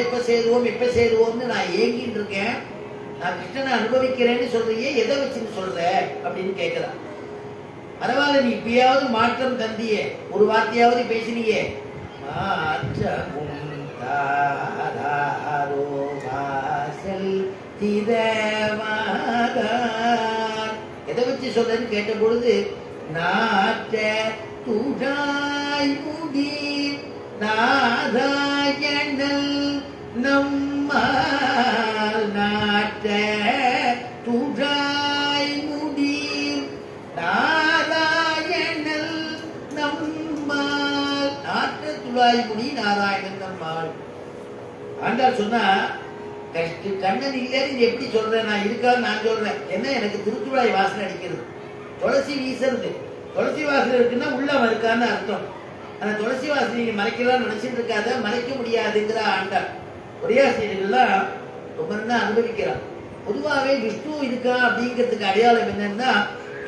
எப்ப சேருவோம்னு நான் ஏங்கிட்டு இருக்கேன். நான் கிருஷ்ணனை அனுபவிக்கிறேன்னு சொல்றியே, எதை வச்சுன்னு சொல்ற அப்படின்னு கேட்கிறான். பரவாயில்ல, நீ இப்பயாவது மாற்றம் தந்தியே, ஒரு வார்த்தையாவது பேசினியே. மாற்றமும் தாரோ வாசல் திரவாதார். எதை வச்சு சொல்றேன்னு கேட்ட பொழுது, நாற்ற துழாய் முடி நாராயணல் நம்மால், நாற்ற துழாய் முடி நாராயணல் நம்மால், நாற்ற துழாய் முடி நாராயணன் நம்மால். ஆண்டாள் சொன்னா, கண்ணன் இல்லைன்னு எப்படி சொல்றேன்? நான் இருக்கான்னு நான் சொல்றேன். என்ன, எனக்கு திருத்துழாய் வாசனை அடிக்கிறது, துளசி வீசுறது. துளசி வாசனை இருக்குன்னா உள்ள இருக்கான்னு அர்த்தம். அந்த துளசி வாசனை மறைக்கலாம் நினைச்சிட்டு இருக்காத, மறைக்க முடியாதுங்கிற ஆண்டாள். உரையாசிரியர்கள்லாம் ரொம்ப நல்லா அனுபவிக்கிறான். பொதுவாகவே விஷ்ணு இருக்கா அப்படிங்கிறதுக்கு அடையாளம் என்னன்னா,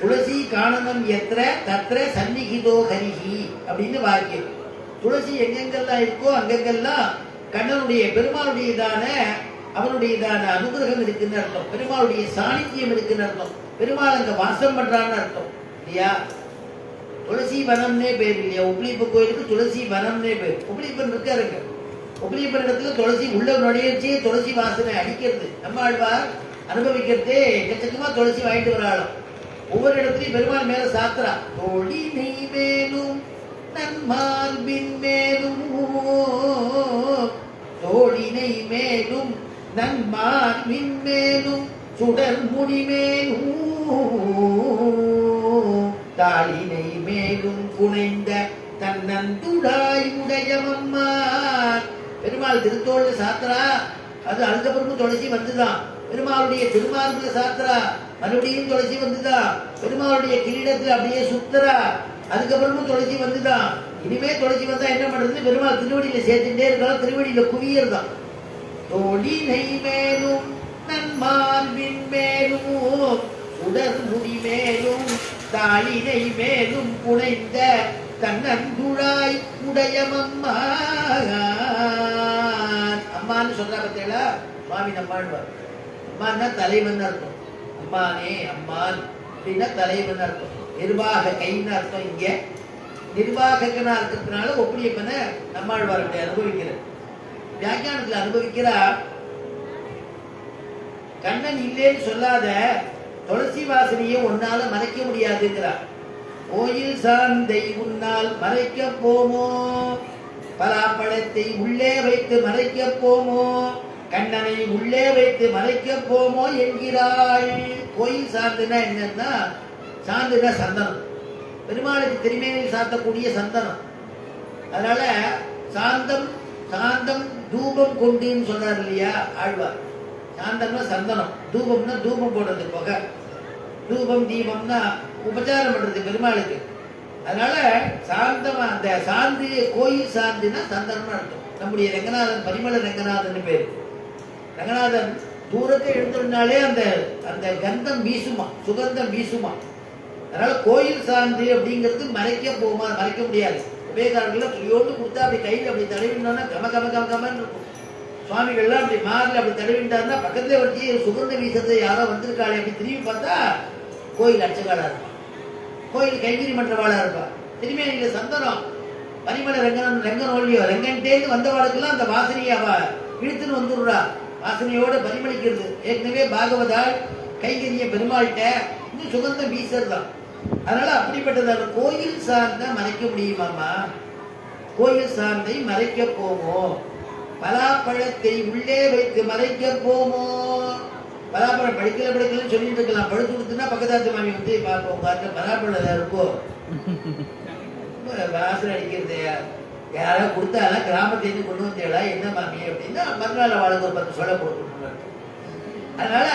துளசி காணனம் எத்திர தத்திர சந்நிகிதோ ஹரிஹி அப்படின்னு வாக்கியம். துளசி எங்கெங்கெல்லாம் இருக்கோ அங்கெங்கெல்லாம் கண்ணனுடைய பெருமாளுடையதான அவனுடையதான அனுகிரகம் இருக்குன்னு அர்த்தம், பெருமாளுடைய சாநித்தியம் இருக்குன்னு அர்த்தம், பெருமாள் அங்க வாசம் பண்றான்னு அர்த்தம் இல்லையா? துளசி வனம்னே பேர் இல்லையா? உப்ளிப்ப கோயிலுக்கு துளசி வனம்னே பேர். உப்ளிப்பன் இருக்காருங்க, உப்ளிப்பன் இடத்துல துளசி உள்ள நுழையச்சே துளசி வாசனை அடிக்கிறது. நம்ம ஆழ்வார் அனுபவிக்கிறதே எக்கச்சக்கமா துளசி வாங்கிட்டு வராலும். ஒவ்வொரு இடத்துலையும் பெருமாள் மேல சாத்திரா, தோழி நெய் மேலும் நன்மார்பின் மேலும், தோழினை மேலும் நன்மார்பின் மேலும் சுடர் முடி மேலும், தாளினை மேலும் புனைந்த தன்னந்துடாய் உடையவம்மார். பெருமாள் திருத்தோடு சாத்திரா, அது அதுக்கப்புறமும் துளசி வந்துதான். பெருமாளுடைய திருமார்புல சாத்திரா, மறுபடியும் துளசி வந்துதான். பெருமாளுடைய கிரீடத்துல அப்படியே சுத்தரா, அதுக்கப்புறமும் துளசி வந்துதான். இனிமே துளசி வந்தா என்ன பண்றது? பெருமாள் திருவடியில சேர்த்துட்டே இருக்கலாம், திருவடியில குவியறதான். தோழினை மேலும் நன்மார்பின் மேலும் உடல் முடி மேலும் தாளினை மேலும் புனைந்த தன்னந்துழாய் உடையமம்மா. அம்மான்னு சொல்றா பத்தியா சுவாமி நம்மாழ்வார். அம்மான்னா தலைவன் அர்த்தம். அம்மானே அம்மான் அப்படின்னா தலைவன் அர்த்தம். நிர்வாக கைன்னு அர்த்தம். இங்க நிர்வாககனா இருக்கிறதுனால ஒப்பிடியப்பனை நம்மாழ்வார்கிட்ட அனுபவிக்கிறார். வியாக்கியானத்துல அனுபவிக்கிறார். கண்ணன் இல்லேன்னு சொல்லாத துளசி வாசனையை உன்னால மறைக்க முடியாதுங்கிறார். கோயில் சாந்தை உன்னால் மறைக்க போமோ, பலாப்பழத்தை உள்ளே வைத்து மறைக்க போமோ, கண்ணனை உள்ளே வைத்து மறைக்க போமோ என்கிறாள். கோயில் சாந்துனா என்னன்னா, சாந்துனா சந்தனம், பெருமாளுக்கு திருமேனில் சாத்தக்கூடிய சந்தனம். அதனால சாந்தம் சாந்தம் தூபம் கொண்டுன்னு சொன்னார் இல்லையா ஆழ்வார். சாந்தம்னா சந்தனம், தூபம்னா தூபம் போடுறது புகை, தூபம் தீபம்னா உபச்சாரம் பண்றது பெருமாளுக்கு. அதனால சாந்தமா அந்த சாந்து, கோயில் சாந்துன்னா சந்தனம்னு அர்த்தம். நம்முடைய ரங்கநாதன் பரிமள ரங்கநாதன் பேரு. ரங்கநாதன் தூரத்தை எழுந்திருந்தாலே அந்த அந்த கந்தம் வீசுமா, சுகந்தம் வீசுமா. அதனால கோயில் சாந்து அப்படிங்கிறது மறைக்க போமா, மறைக்க முடியாது. உபயகாரர்கள் துளியோடு கொடுத்தா அப்படி கையில் அப்படி தடவிட்டோம்னா கம கம கம கமன்னு இருக்கும். சுவாமிகள்லாம் அப்படி மாறில் அப்படி தடவிட்டாருன்னா பக்கத்துல வச்சு சுகந்த வீசத்தை யாரோ வந்திருக்காளே அப்படி திரும்பி பார்த்தா கோயில் அர்ச்சகாலா இருப்பான், கோயில் கைகிரி மன்றவாளா இருப்பான். திருமேனியில சந்தனம் பரிமள ரங்கனோல்லியோ ரங்கன்டேன்னு வந்தவாளுக்கெல்லாம் அந்த வாசனையை அவ இழுத்துன்னு வந்துடுறா. வாசனையோட பரிமளிக்கிறது. ஏற்கனவே பாகவதால் கைகரிய பெருமாள்கிட்ட இன்னும் சுகந்தம் வீசர்தான். அதனால அப்படிப்பட்டதான கோயில் சார்ந்த மறைக்க முடியுமாமா? கோயில் சார்ந்தை மறைக்க போவோம், பலாப்பழத்தை உள்ளே வைத்து மறைக்க போமோ. பலாப்பழம் படிக்கலன்னு சொல்லிட்டு இருக்கலாம். பழுத்து கொடுத்துன்னா பக்கத்தாத்து மாமி வந்து பார்ப்போம், உங்க பலாப்பழம் இருக்கோ வாசனை அடிக்கிறது யாராவது கொடுத்தாலும் கிராமத்திலேருந்து கொண்டு வந்தேடா என்ன மாமி அப்படின்னா மறுநாள் அவளுக்கு ஒரு 10 சொல்ல கொடுத்துருந்தாங்க. அதனால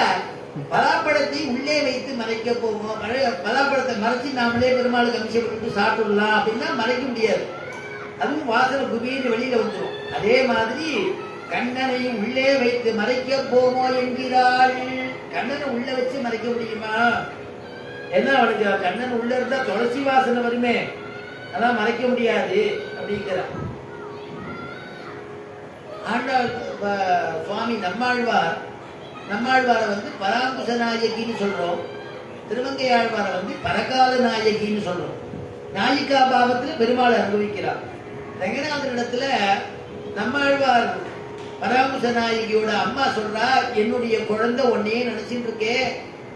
பலாப்பழத்தை உள்ளே வைத்து மறைக்க போவோம். பலாப்பழத்தை மறைச்சு நாமளே பெருமாளுக்கு அபிஷேகம் சாப்பிடலாம் அப்படின்னா மறைக்க முடியாது. அதுவும் வாசனை குபீர்னு வெளியில வந்துடும். அதே மாதிரி கண்ணனை உள்ளே வைத்து மறைக்க போமோ என்கிறாள். கண்ணனை உள்ள வச்சு மறைக்க முடியுமா? என்ன அவனுக்கு கண்ணன் உள்ள இருந்தா துளசி வாசனை வருமே, அதான் மறைக்க முடியாது அப்படிங்கிறான். ஆண்டாள் சுவாமி நம்மாழ்வாரை வந்து பராங்குச நாயகின்னு சொல்றோம். திருமங்கை ஆழ்வாரை வந்து பரகால நாயகின்னு சொல்றோம். நாயிகா பாவத்துல பெருமாளை அனுபவிக்கிறார். ரங்கநாதனிடத்துல நம்மாழ்வார் பராங்குச நாயகியோட அம்மா சொல்றா, என்னுடைய குழந்தை உன்னையே நினைச்சிட்டு இருக்கே,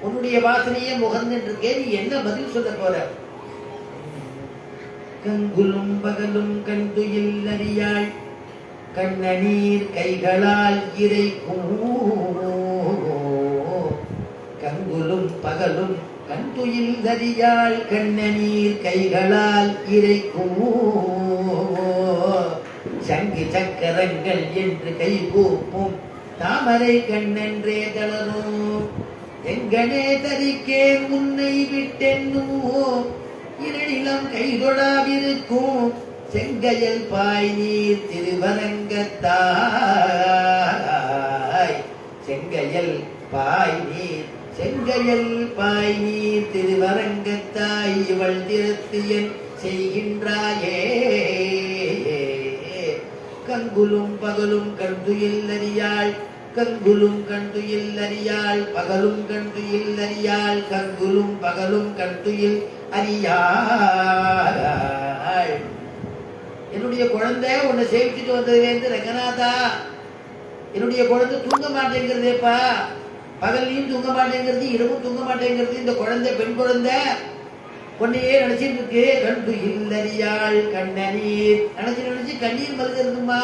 உன்னுடைய வாசனையே முகர்ந்துட்டு இருக்கே, நீ என்ன பதில் சொல்ல போற? கங்குலும் பகலும் கண்டுயில் அறியாள், கண்ணநீர் கைகளால் இறைக்கும். கங்குலும் பகலும் கண்டுயில் அறியாள், கண்ணநீர் கைகளால் இறைக்கும். சங்கு சக்கரங்கள் என்று கை கூப்பும் தாமரை கண்ணென்றே தளரும். எங்கனே தரிக்கே முன்னை விட்டென்னுமோ, இரணிலம் கைதொடாவிருக்கும் செங்கையல் பாய் நீர் திருவரங்கத்தாய். செங்கையல் பாய் நீர், செங்கையல் பாய் நீர் திருவரங்கத்தாய், இவள் திருத்தியன் செய்கின்றாயே. கங்குலும் பகலும் கண்டுயில் அறியாள், கங்குலும் கண்டுயில் அறியாள், பகலும் கண்டுயில் அறியாள், கங்குலும் பகலும் கண்டுயில் அறியாள். என்னுடைய குழந்தை உன்னை சேவிச்சுட்டு வந்ததுலேருந்து ரங்கநாதா, என்னுடைய குழந்தை தூங்க மாட்டேங்கிறதேப்பா, பகல்லையும் தூங்க மாட்டேங்கிறது, இரவும் தூங்க மாட்டேங்கிறது. இந்த குழந்தை பெண் குழந்தை உன்னையே நினைச்சிட்டு இருக்கு. கண்டு இல்லறியாள் கண்ணநீர், நினைச்சு கண்ணீர் மல்கிறதுமா.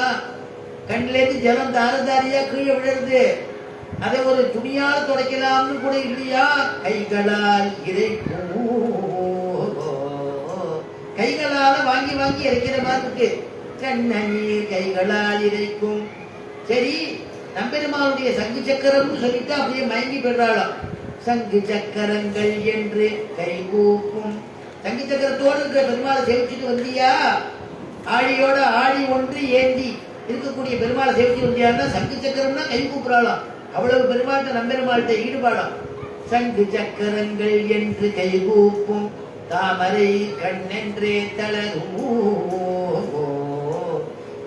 கண்ணிலேருந்து ஜலம் தாரதாரியா கீழே விழுறது. அதை ஒரு துணியால துடைக்கலாம்னு கூட இல்லையா. கைகளால் இறைக்கும், கைகளால வாங்கி வாங்கி இறைக்கிற மாதிரி இருக்கு. கண்ணநீர் கைகளால் இறைக்கும். சரி, நம்பெருமானுடைய சங்கு சக்கரம்னு சொல்லிட்டு அப்படியே மயங்கி பெறாளாம். சங்கு சக்கரங்கள் என்று கை கூப்பும். சங்கு சக்கரத்தோடு இருக்கிற பெருமாளை சேவிச்சுட்டு வந்தியா, ஆழியோட ஆழி ஒன்று ஏந்தி இருக்கக்கூடிய பெருமாளை சேவிச்சு வந்தியான்னா சங்கு சக்கரம்னா கை கூப்புறாளாம். அவ்வளவு பெருமாள்கிட்ட நம்பெருமாள்கிட்ட ஈடுபாடாம். சங்கு சக்கரங்கள் என்று கை கூப்பும் தாமரை கண்ணென்றே தளரும்.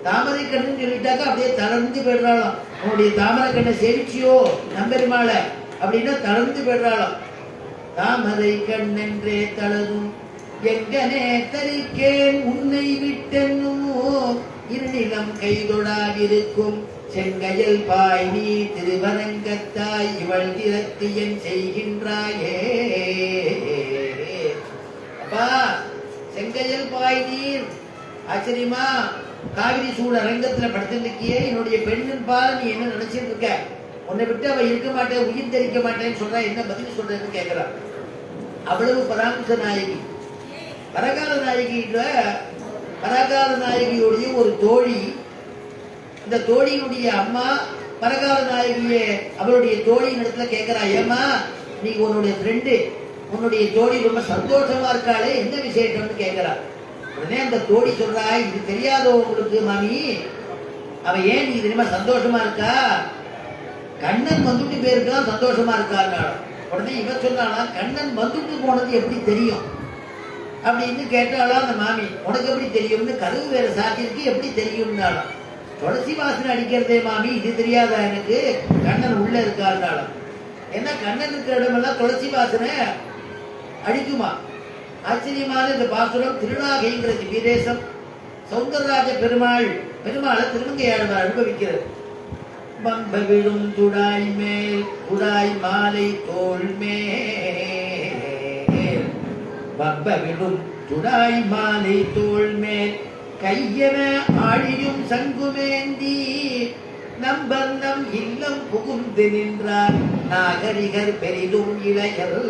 தாமரை கண்ணு சொல்லிட்டாக்கா அப்படியே தளர்ந்து போயிடுறாளாம். உன்னுடைய தாமரை கண்ணை சேவிச்சியோ நம்பெருமாளை அப்படின்னா தளர்ந்து போயிடுறாளாம். தாமரை கண்ணென்றே தளரும் எங்கனே தரிக்கேன் உன்னை விட்டென்னுமோ இருநிலம் கைதொடாதிருக்கும் செங்கையல் பாய் நீ திருவரங்கத்தாய் இவள் திறத்தியன் செய்கின்றாயே. அப்பா, செங்கையல் பாய் நீர் ஆச்சரியமா காவிரி சூழ அரங்கத்துல படுத்திருக்கியே, என்னுடைய பெண்ணின் பால் நீ என்ன நினைச்சிட்டு இருக்க? உன்னை விட்டு அவ இருக்க மாட்டேன், உயிர் தெரிக்க மாட்டேன்னு சொல்றா, என்ன பதில் சொல்றேன்னு கேட்கிறான். அவ்வளவு பராமரிச நாயகி. பரகால நாயகியில பரகால நாயகியுடைய ஒரு தோழி, இந்த தோழியினுடைய அம்மா பரகால நாயகிய அவளுடைய தோழியின் இடத்துல கேட்கிறா, ஏமா நீ உன்னுடைய ஃப்ரெண்டு உன்னுடைய தோழி ரொம்ப சந்தோஷமா இருக்காளே, என்ன விசேஷம்னு கேட்கிறா. உடனே அந்த தோழி சொல்றா, இது தெரியாதோ உங்களுக்கு மாமி, அவ ஏன் நீ தெரியுமா சந்தோஷமா இருக்கா? கண்ணன் வந்துட்டு போயிருக்கான் சந்தோஷமா இருக்காங்க. உடனே இவ சொன்னானா, கண்ணன் வந்துட்டு போனது எப்படி தெரியும் அப்படின்னு கேட்டாலும் அந்த மாமி, உனக்கு எப்படி தெரியும்னு, கதவு வேற சாத்தியிருக்கு எப்படி தெரியும்னாலும், துளசி வாசனை அடிக்கிறதே மாமி, இது தெரியாதா எனக்கு, கண்ணன் உள்ள இருக்காருனாலும். ஏன்னா கண்ணன் இருக்கிற இடமெல்லாம் துளசி வாசனை அடிக்குமா. ஆச்சரியமான இந்த பாசுரம் திருநாகைங்கிற திவ்யதேசம் சௌந்தரராஜ பெருமாளை திருமங்கையாழ்வார் அனுபவிக்கிறது. பம்ப விழும் துடாய் மேல் துடாய் மாலை தோல் மேல், பம்ப விழும் துடாய் மாலை தோல் மேல் கையென ஆழியும் சங்குமேந்தி நம்பர் நம் இல்லம் புகுந்து நின்றார் நாகரிகர் பெரிதும் இளையர்.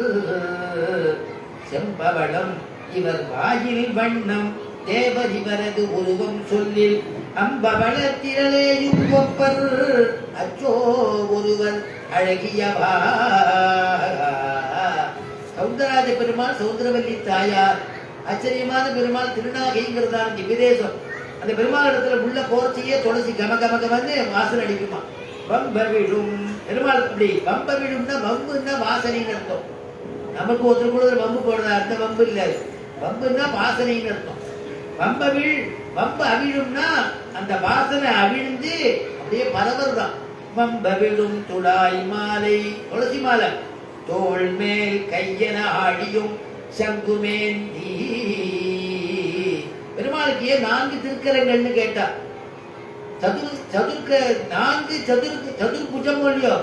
செம்பவளம் இவர் வாயில் வண்ணம் தேவர் இவரது உருவம் சொல்லில் அம்பவள திரளேயும் ஒப்பர் அச்சோ ஒருவர் அழகியவா. சௌந்தரராஜ பெருமாள் சௌந்தரவல்லி தாயார் ஆச்சரியமான பெருமாள் திருநாகைங்கிறதான விதேசம். அந்த பெருமாள் இடத்துல உள்ள போர்ச்சியே துளசி கம கம கமன்னு வாசனை அடிக்குமா. பம்ப விடும் பெருமாள் அப்படி பம்ப விடும்னா வம்புன்னா வாசனைன்னு அர்த்தம். நமக்கு ஒருத்தர் கூட வம்பு போடுறதா அந்த வம்பு இல்லை, வம்புன்னா வாசனைன்னு அர்த்தம். வம்பு அவிழும்னா அந்த வாசனை அவிழ்ந்து அப்படியே பரவர்தான். வம்ப விடும் துடாய் மாலை துளசி மாலை தோல் மேல் கையென ஆடியும் சங்குமேந்தி. பெருமாளுக்கு ஏன் 4 திருக்கரங்கள்னு கேட்டா, சதுர்புஜம் இல்லையோ,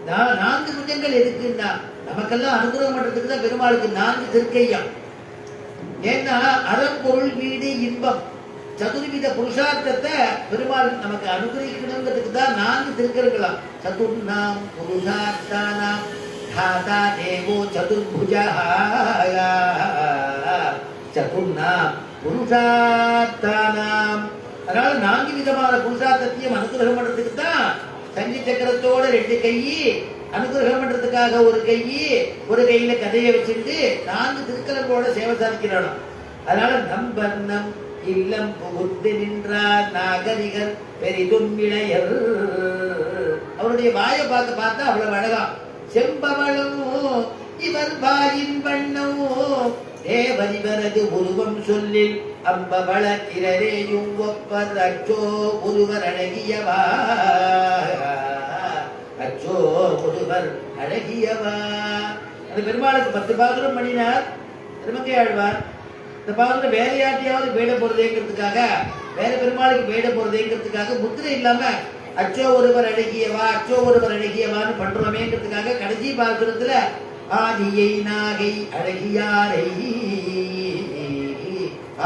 4 புஜங்கள் எதுக்குன்னா நமக்கெல்லாம் அனுகிரகம் பண்றதுக்கு தான் பெருமாளுக்கு 4 திருக்கையா. ஏன்னா அறம்பொருள் வீடு இன்பம் சதுர்வித புருஷார்த்தத்தை பெருமாள் நமக்கு அனுகிரகிக்கணுங்கிறதுக்கு தான் 4 திருக்கரங்களாம். சதுர்நாம் புருஷார்த்தானாம் தாதா தேவோ சதுர்புஜா, சதுர்நாம் புருஷார்த்தானாம். அதனால 4 விதமான புருஷார்த்தத்தையும் அனுகிரகம் பண்றதுக்கு தான் சங்கி சக்கரத்தோட 2 கை, அனுகிரகம் பண்றதுக்காக ஒரு கையில கதையை வச்சுட்டு 4 திருக்கரங்களோட சேவை சாதிக்கிறானோ. அதனால நம்பர்ணம் இல்லம் புகுந்து நின்றார் நாகரிகர் பெரிதும் இளையர். அவருடைய வாயை பார்த்தா அவ்வளவு அழகா. செம்பவளமோ இவர் வாயின் வண்ணமோ தேவரிவரது உருவம் சொல்லில் அம்பவள திரரேயும் ஒப்பர் அச்சோ ஒருவர் அழகியவா, அச்சோ ஒருவர் அழகியவா. அந்த பெருமாளுக்கு 10 பாசுரம் பண்ணினார் திருமங்கையாழ்வார். இந்த பாசுரம் வேற யார்ட்டையாவது வேட போறதேங்கிறதுக்காக, வேற பெருமாளுக்கு வேட போறதேங்கிறதுக்காக முத்திரை இல்லாம அச்சோ ஒருவர் அழகியவா அச்சோ ஒருவர் அழகியவான்னு பண்றோமேங்கிறதுக்காக கடைசி பாசுரத்துல ஆதியை நாகை அழகியாரை,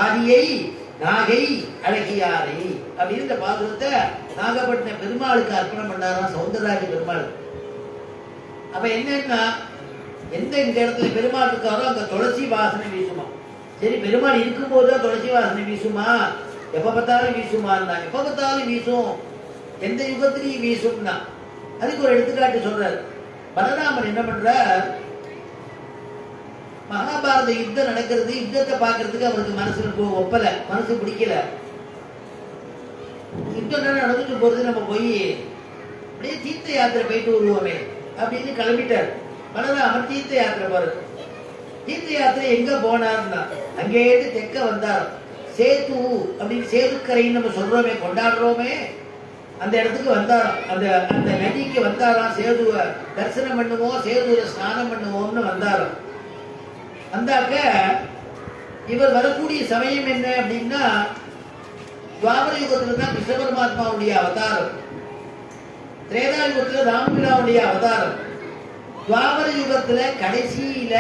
ஆதியை நாகை அழகியாரை அப்படின்னு இந்த பாசுரத்தை நாகப்பட்டினம் பெருமாளுக்கு அர்ப்பணம் பண்ணாராம் சௌந்தரராஜ பெருமாள். அப்ப என்னன்னா எந்த இந்த இடத்துல பெருமாள் இருக்காரோ அங்க துளசி வாசனை வீசுமா. சரி, பெருமாள் இருக்கும் போதுதான் துளசி வாசனை வீசுமா, எப்ப பார்த்தாலும் வீசுமான்னா எப்ப பார்த்தாலும் வீசும், எந்த யுகத்திலையும் வீசும்னா அதுக்கு ஒரு எடுத்துக்காட்டு சொல்றாரு. பலராமன் என்ன பண்றார், மகாபாரத யுத்தம் நடக்கிறது, யுத்தத்தை பார்க்கறதுக்கு அவருக்கு மனசு ஒப்பல, மனசு பிடிக்கல. யுத்தம் நடந்துட்டு போறது, நம்ம போய் அப்படியே தீர்த்த யாத்திரை போயிட்டு வருவோமே அப்படின்னு கிளம்பிட்டார். பலராமன் தீர்த்த யாத்திரை போறது. தீர்த்த யாத்திரை எங்க போனார்னா அங்கேயிட்டு தெற்க வந்தார். சேது அப்படின்னு சேதுக்கரைன்னு நம்ம சொல்றோமே, கொண்டாடுறோமே, அந்த இடத்துக்கு வந்தாராம். அந்த அந்த நதிக்கு வந்தாராம். சேதுவை தரிசனம் பண்ணுவோம், சேதுவை ஸ்நானம் பண்ணுவோம்னு வந்தாராம். வந்தாக்க இவர் வரக்கூடிய சமயம் என்ன அப்படின்னா துவாபர யுகத்துல தான் கிருஷ்ண பரமாத்மாவுடைய அவதாரம், திரேதா யுகத்துல ராமபிராவுடைய அவதாரம், துவாபர யுகத்துல கடைசியில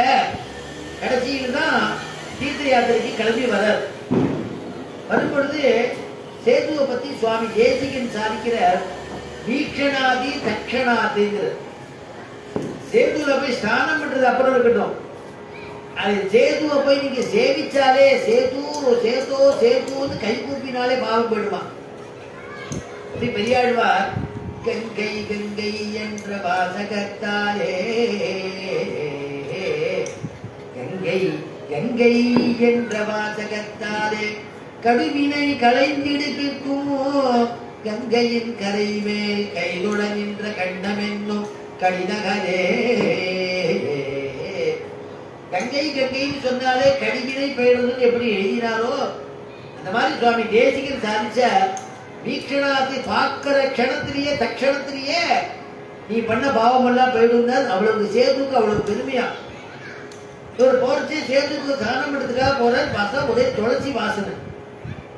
தான் தீர்த்த யாத்திரைக்கு கிளம்பி வர்றார். வரும்பொழுது சேதுவை பத்தி சுவாமி தேசிகன் சாதிக்கிற வீக்ஷணாதி தட்சணாதிங்கிற சேதுல போய் ஸ்நானம் பண்றது அப்புறம் இருக்கட்டும், அது சேதுவை போய் நீங்க சேவிச்சாலே சேதுன்னு கை கூப்பினாலே பாவம் போயிடுமா. பெரியாழ்வார் கங்கை கங்கை என்ற வாசகத்தாலே கங்கை கங்கை என்ற வாசகத்தாலே கடுவினை களைந்திடுக்கும் கங்கையின் கரை மேல் கைதொட நின்ற கண்ணமென்னும் கடிநகரே. கங்கை கங்கைன்னு சொன்னாலே கடிவினை பெயர்ந்து எப்படி எழுதினாரோ அந்த மாதிரி சுவாமி தேசிகன் சாதிச்ச வீக்ஷணாத்தை பார்க்கிற க்ஷணத்திலேயே தட்சணத்திலேயே நீ பண்ண பாவம் எல்லாம் போயிடுங்க. அவ்வளவு சேதுக்கு அவ்வளவு பெருமையா. இவர் போறச்சு சேதுக்கு தானம் எடுத்துக்காக போறார். பார்த்தா ஒரே துளசி வாசனை.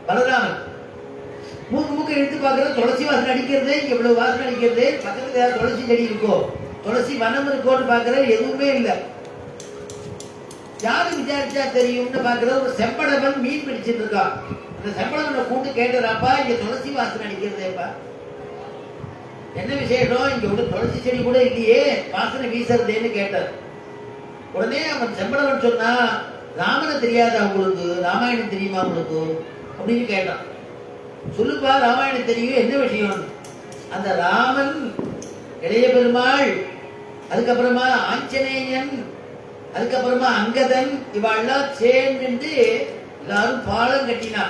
பலராமன் மூக்க எடுத்து பார்க்கற துளசி வாசனை அடிக்கிறதே, எவ்வளவு வாசனை அடிக்கிறது. பக்கத்துல ஏதாவது துளசி செடி இருக்கோ, துளசி வனம் இருக்கோன்னு பாக்குற, எதுவுமே இல்லை. யாரு விசாரிச்சா தெரியும்னு பாக்குற ஒரு செம்படவன் மீன் பிடிச்சிட்டு இருக்கான். அந்த செம்படவனை கூட்டு கேட்டுறாப்பா, இங்க துளசி வாசனை அடிக்கிறதேப்பா, என்ன விசேஷம், இங்க ஒரு துளசி செடி கூட இல்லையே, வாசனை வீசுறதேன்னு கேட்டார். உடனே அவன் செம்படவன் சொன்னா, ராமனை தெரியாதா உங்களுக்கு, ராமாயணம் தெரியுமா உங்களுக்கு அப்படின்னு கேட்டான். சொல்லுப்பா, ராமாயணம் தெரியும், என்ன விஷயம். அந்த ராமன், இளைய பெருமாள், அதுக்கப்புறமா ஆஞ்சநேயன், அதுக்கப்புறமா அங்கதன், இவாள்லாம் சேர்ந்து எல்லாரும் பாலம் கட்டினா.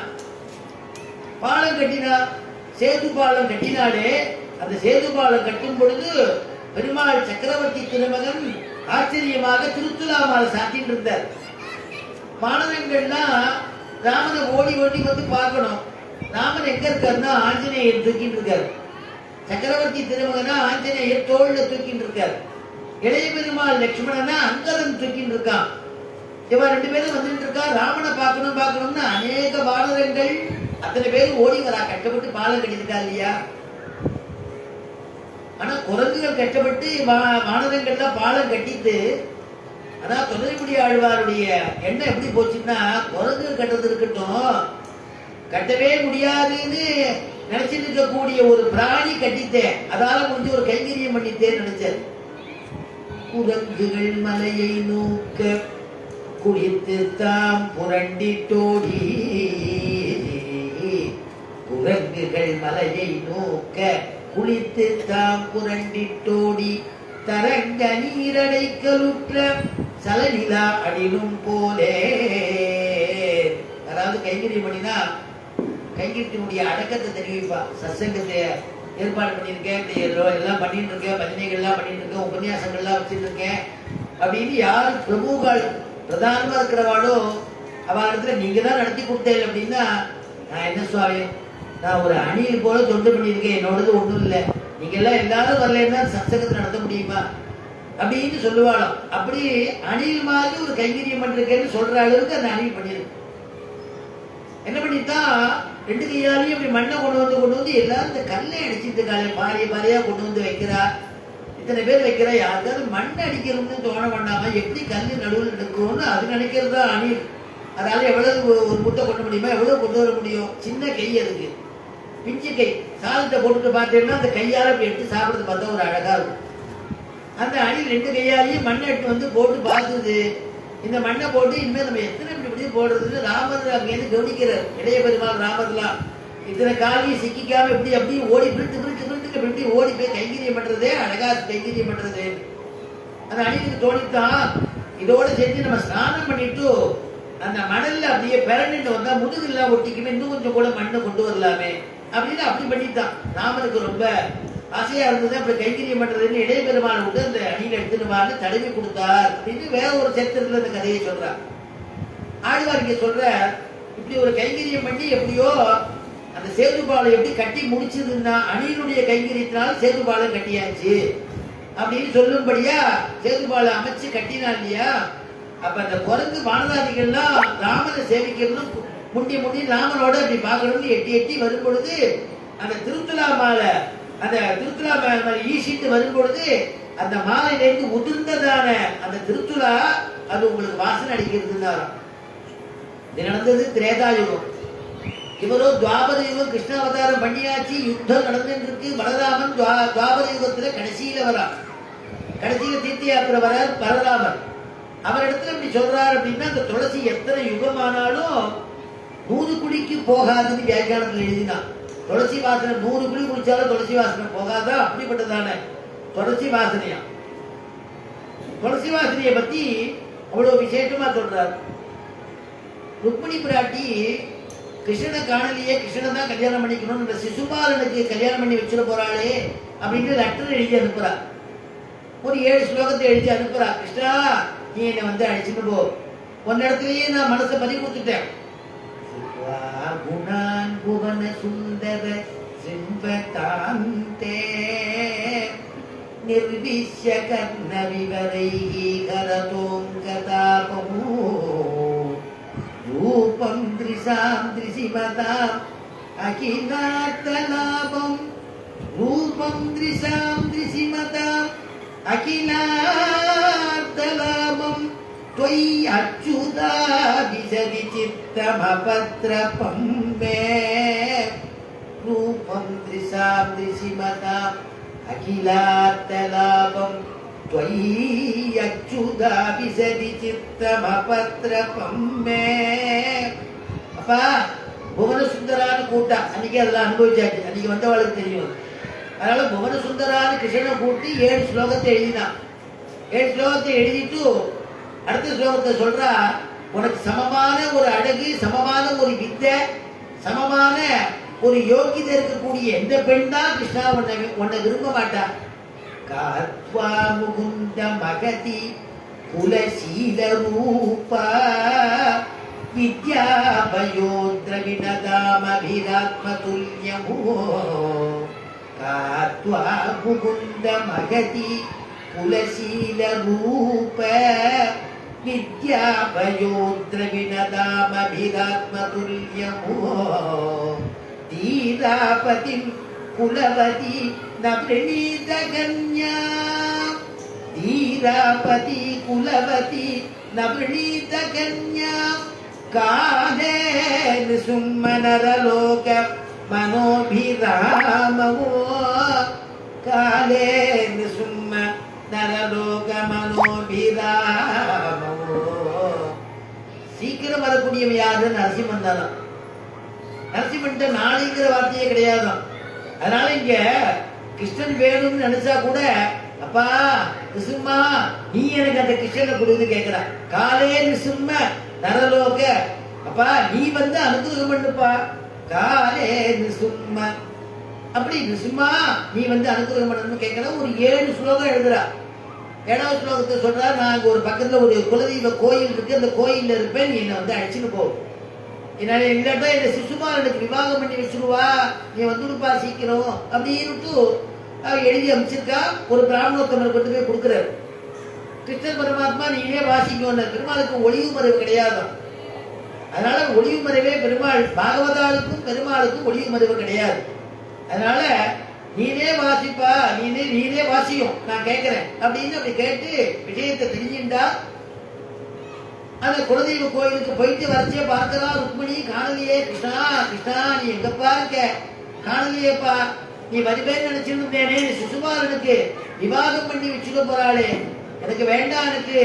சேது பாலம் கட்டினாலே, அந்த சேது பாலம் கட்டும் பொழுது பெருமாள் சக்கரவர்த்தி திருமகன் ஆச்சரியமாக திருத்துலாமாலை சாத்திட்டு இருந்தார். மாணவர்கள்லாம் ராமனை ஓடி வந்து பார்க்கணும். ராமன் எங்க இருக்காருன்னா ஆஞ்சநேயர் தூக்கிட்டு இருக்காரு. சக்கரவர்த்தி திருமகனா ஆஞ்சநேயர் தோல்ல தூக்கிட்டு இருக்காரு. இளைய பெருமாள் லட்சுமணனா அங்கதன் தூக்கிட்டு இருக்கான். இவன் ரெண்டு பேரும் வந்துட்டு இருக்கா. ராமனை பார்க்கணும்னு அநேக வானரங்கள் அத்தனை பேரும் ஓடி வரா. கஷ்டப்பட்டு பாலம் கட்டிருக்கா இல்லையா. ஆனா குரங்குகள் கஷ்டப்பட்டு வானரங்கள்லாம் பாலம் கட்டிட்டு, ஆனா தொண்டரைக்குடி ஆழ்வாருடைய எண்ணம் எப்படி போச்சுன்னா, குரங்குகள் கட்டுறது இருக்கட்டும், கட்டவே முடியாதுன்னு நினைச்சிட்டு இருக்கக்கூடிய ஒரு பிராணி கட்டித்தேன், அதால முடிஞ்சு ஒரு கைங்கரியம் பண்ணித்தேன்னு நினைச்சார். குரங்குகள் மலையை நோக்க குளித்து தாம் புரண்டிட்டோடி, குரங்குகள் மலையை நோக்க குளித்து தாம் புரண்டிட்டோடி, தரங்க நீரடைக்கலுற்ற சலநிலா அடிலும் போலே. அதாவது கைங்கரியம் பண்ணினா கைங்கரியத்தினுடைய அடக்கத்தை தெரிவிப்பா. சத்சங்கத்தை ஏற்பாடு பண்ணியிருக்கேன், இப்படி எல்லாம் பண்ணிட்டு இருக்கேன், பஜனைகள்லாம் பண்ணிட்டு இருக்கேன், உபன்யாசங்கள்லாம் வச்சுட்டு இருக்கேன் அப்படின்னு யாரு பிரபுகள் பிரதானமா இருக்கிறவாளோ அவ இடத்துல நீங்க தான் நடத்தி கொடுத்தேன் அப்படின்னா, நான் என்ன சுவாமி, நான் ஒரு அணில் போல தொண்டு பண்ணியிருக்கேன், என்னோடது ஒன்றும் இல்லை, நீங்க எல்லாம் எல்லாரும் வரலன்னா சத்சங்கத்தை நடத்த முடியுமா அப்படின்னு சொல்லுவாளாம். அப்படி அணில் மாதிரி ஒரு கைங்கரியம் பண்ணிருக்கேன்னு சொல்ற அளவுக்கு அந்த அணில் பண்ணிருக்கு. என்ன பண்ணித்தான் ரெண்டு கையாலையும் இப்படி மண்ணை கொண்டு வந்து எல்லாரும் இந்த கல்லை அடிச்சுட்டு பாரியா கொண்டு வந்து வைக்கிறா. இத்தனை பேர் வைக்கிறா. யாருக்காவது மண்ணை அடிக்கணும்னு தோண பண்ணாம எப்படி கல்லு நடுவில் எடுக்கணும்னு அது நினைக்கிறதா அணில். அதனால எவ்வளவு ஒரு முட்டை கொண்டு முடியுமா, எவ்வளவு கொண்டு வர முடியும். சின்ன கை அதுக்கு, பிஞ்சு கை. சாதத்தை போட்டுட்டு பார்த்தேன்னா அந்த கையால இப்படி எடுத்து சாப்பிடுறது பார்த்தா ஒரு அழகா இருக்கும். அந்த அணில் ரெண்டு கையாலையும் மண்ணை எடுத்து வந்து போட்டு பார்த்துது. இந்த மண்ணை போட்டு இனிமேல் நம்ம எத்தனை இப்படி போடுறதுன்னு ராமர் அங்கேருந்து கவனிக்கிறார். இளைய பெருமாள் ராமர்லாம் இத்தனை காலையும் சிக்கிக்காம இப்படி அப்படி ஓடி பிரிட்டு இப்படி ஓடி போய் கைங்கரியம் பண்றதே அழகா கைங்கரியம் பண்றது. அந்த அணிலுக்கு தோணித்தான், இதோட செஞ்சு நம்ம ஸ்நானம் பண்ணிட்டு அந்த மணல்ல அப்படியே பிறண்டு வந்தா முதுகுலாம் ஒட்டிக்குமே, இன்னும் கொஞ்சம் கூட மண்ணை கொண்டு வரலாமே அப்படின்னு அப்படி பண்ணித்தான். ராமனுக்கு ரொம்ப ஆசையா இருந்தது. அப்படி கைங்கரியம் பண்றதுன்னு இளைய பெருமாள் விட்டு அந்த அணியில எடுத்துன்னு வான்னு தடவி கொடுத்தார் அப்படின்னு வேற ஒரு சரித்திரத்துல அந்த கதையை சொல்றார். ஆழ்வார் இங்க சொல்ற, இப்படி ஒரு கைங்கரியம் பண்ணி எப்படியோ அந்த சேதுபாலை எப்படி கட்டி முடிச்சதுன்னா, அணியினுடைய கைங்கரியத்தினால சேதுபாலை கட்டியாச்சு அப்படின்னு சொல்லும்படியா சேதுபாலை அமைச்சு கட்டினா இல்லையா. அப்ப அந்த குரங்கு வானதாதிகள்லாம் ராமனை சேவிக்கிறதும் முண்டி முண்டி ராமனோட அப்படி பார்க்கணும்னு எட்டி எட்டி வரும் பொழுது அந்த திருத்துலா மாலை ஈசிட்டு வரும் பொழுது அந்த மாலையிலேருந்து உதிர்ந்ததான அந்த திருத்துலா அது உங்களுக்கு வாசனை அடிக்கிறதுனாலும் இது நடந்தது திரேதாயுகம். இவரோ துவாபர யுகம் கிருஷ்ணாவதாரம் பண்ணியாச்சு, யுத்தம் நடந்துட்டு இருக்கு. பலராமன் துவாபர யுகத்துல கடைசியில வரா, கடைசியில தீர்த்த யாத்திரை வரார் பலராமன். அவர் இடத்துல இப்படி சொல்றாரு அப்படின்னா அந்த துளசி எத்தனை யுகமானாலும் 100 குழிக்கு போகாதுன்னு வியாக்கியானத்தில் எழுதினான். துளசி வாசனை 100 குழி குடிச்சாலும் துளசி வாசனை போகாதா, அப்படிப்பட்டதான துளசி வாசனையா. துளசி வாசனையை பத்தி அவ்வளவு விசேஷமா சொல்றார். ருக்மிணி பிராட்டி கிருஷ்ணனை காணலையே, கிருஷ்ணனை தான் கல்யாணம் பண்ணிக்கணும், இந்த சிசுபாலனுக்கு கல்யாணம் பண்ணி வச்சுட போறாளே அப்படின்னு லெட்டர் எழுதி அனுப்புறா. ஒரு 7 ஸ்லோகத்தை எழுதி அனுப்புறா. கிருஷ்ணா, நீ என்னை வந்து அழைச்சிட்டு போ, ஒன்ன இடத்துலயே நான் மனசை பறி கொடுத்துட்டேன். குணான் புவன சுந்தர சிம்பதாந்தே நிர்விஷ்ய கர்ண விவரைஹி கரதோங்கதாபமோ ரூபம் த்ரிசாம் த்ரிசிமதாம் அகிலார்த்தலாபம் ரூபம் த்ரிசாம் த்ரிசிமதாம் அகிலார்த்தலாபம் त्वयि अच्युता विशदि चित्तमपत्रपं मे रूपं दृशां दृशिमताम् अखिलार्थलाभं त्वयि अच्युता विशदि चित्तमपत्रपं मे. அப்பா புவன சுந்தரான்னு கூட்டா, அன்னைக்கு அதெல்லாம் அனுபவிச்சாச்சு, அன்னைக்கு வந்தவளுக்கு தெரியும். அதனால புவன சுந்தரான்னு கிருஷ்ணனை கூட்டி 7 ஸ்லோகத்தை எழுதினான். 7 ஸ்லோகத்தை எழுதிட்டு அடுத்த ஸ்லோகத்தை சொல்றா, உனக்கு சமமான ஒரு அழகு, சமமான ஒரு வித்தை, சமமான ஒரு யோகிதை இருக்கக்கூடிய எந்த பெண் தான் கிருஷ்ணா உன்னை விரும்ப மாட்டா. காத்வா முகுந்த மகதி குலசீல ரூபா வித்யாபயோத்ர வினதாமபிராத்ம துல்யமோ. காத்வா முகுந்த மகதி குலசீல ரூப வித்யாபயோத்ர வினதாமபிராத்ம துல்யமோ. தீராபதிம் குலவதி நப்ரணீத கன்யா. தீராபதி குலவதி நப்ரணீத கன்யா. காலே நிசும்மனரலோக மனோபிராமவோ. காலே நிசும்ம நரலோக மனோபிராமவோ. சீக்கிரம் வரக்கூடியவன் யாரு? நரசிம்மன் தானா. நரசிம்மன் நாளைங்கிற வார்த்தையே கிடையாதான். அதனால இங்க கிருஷ்ணன் வேணும்னு நினைச்சா கூட, அப்பா நிசும்மா நீ எனக்கு அந்த கிருஷ்ணனை கொடுத்து கேட்கிறா. காலே நிசும்ம நரலோக, அப்பா நீ வந்து அனுகிரகம் பண்ணுப்பா. காலே நிசும்ம, அப்படி நிசும்மா நீ வந்து அனுகிரகம் பண்ணணும்னு கேட்கிற. ஒரு 7 ஸ்லோகம் எழுதுறா. 7வது ஸ்லோகத்தை சொல்றா, நான் ஒரு பக்கத்துல ஒரு குலதெய்வ கோயில் இருக்கு, அந்த கோயில்ல இருப்பேன், நீ என்னை வந்து அழைச்சிட்டு போ. என்னால இல்லாட்டா என்ன சிசுபாலனுக்கு விவாகம் பண்ணி வச்சிருவா, நீ வந்துடுப்பா சீக்கிரம் அப்படின்ட்டு எழுதி அமைச்சிருக்கா. ஒரு பிராமணோத்தமர் கொண்டு போய் கொடுக்குறாரு. கிருஷ்ணன் பரமாத்மா நீனே வாசிக்கணும். பெருமாளுக்கு ஒளிவு மறைவு கிடையாது. அதனால ஒளிவு மறைவே பெருமாள், பாகவதாளுக்கும் பெருமாளுக்கும் ஒளிவு மறைவு கிடையாது. அதனால நீனே வாசிப்பா, நீனே வாசியும், நான் கேட்கிறேன் அப்படின்னு அப்படி கேட்டு விஷயத்தை தெரிஞ்சுட்டா. அந்த குலதெய்வ கோயிலுக்கு போயிட்டு வரைச்சே பார்க்கலாம். ருக்மிணி காணலையே. கிருஷ்ணா கிருஷ்ணா நீ எங்கப்பா இருக்க? காணலையேப்பா. நீ வருவேன்னு நினைச்சிருந்தேனே, சிசுபாலனுக்கு விவாகம் பண்ணி வச்சுக்க போறாளே, எனக்கு வேண்டாம், எனக்கு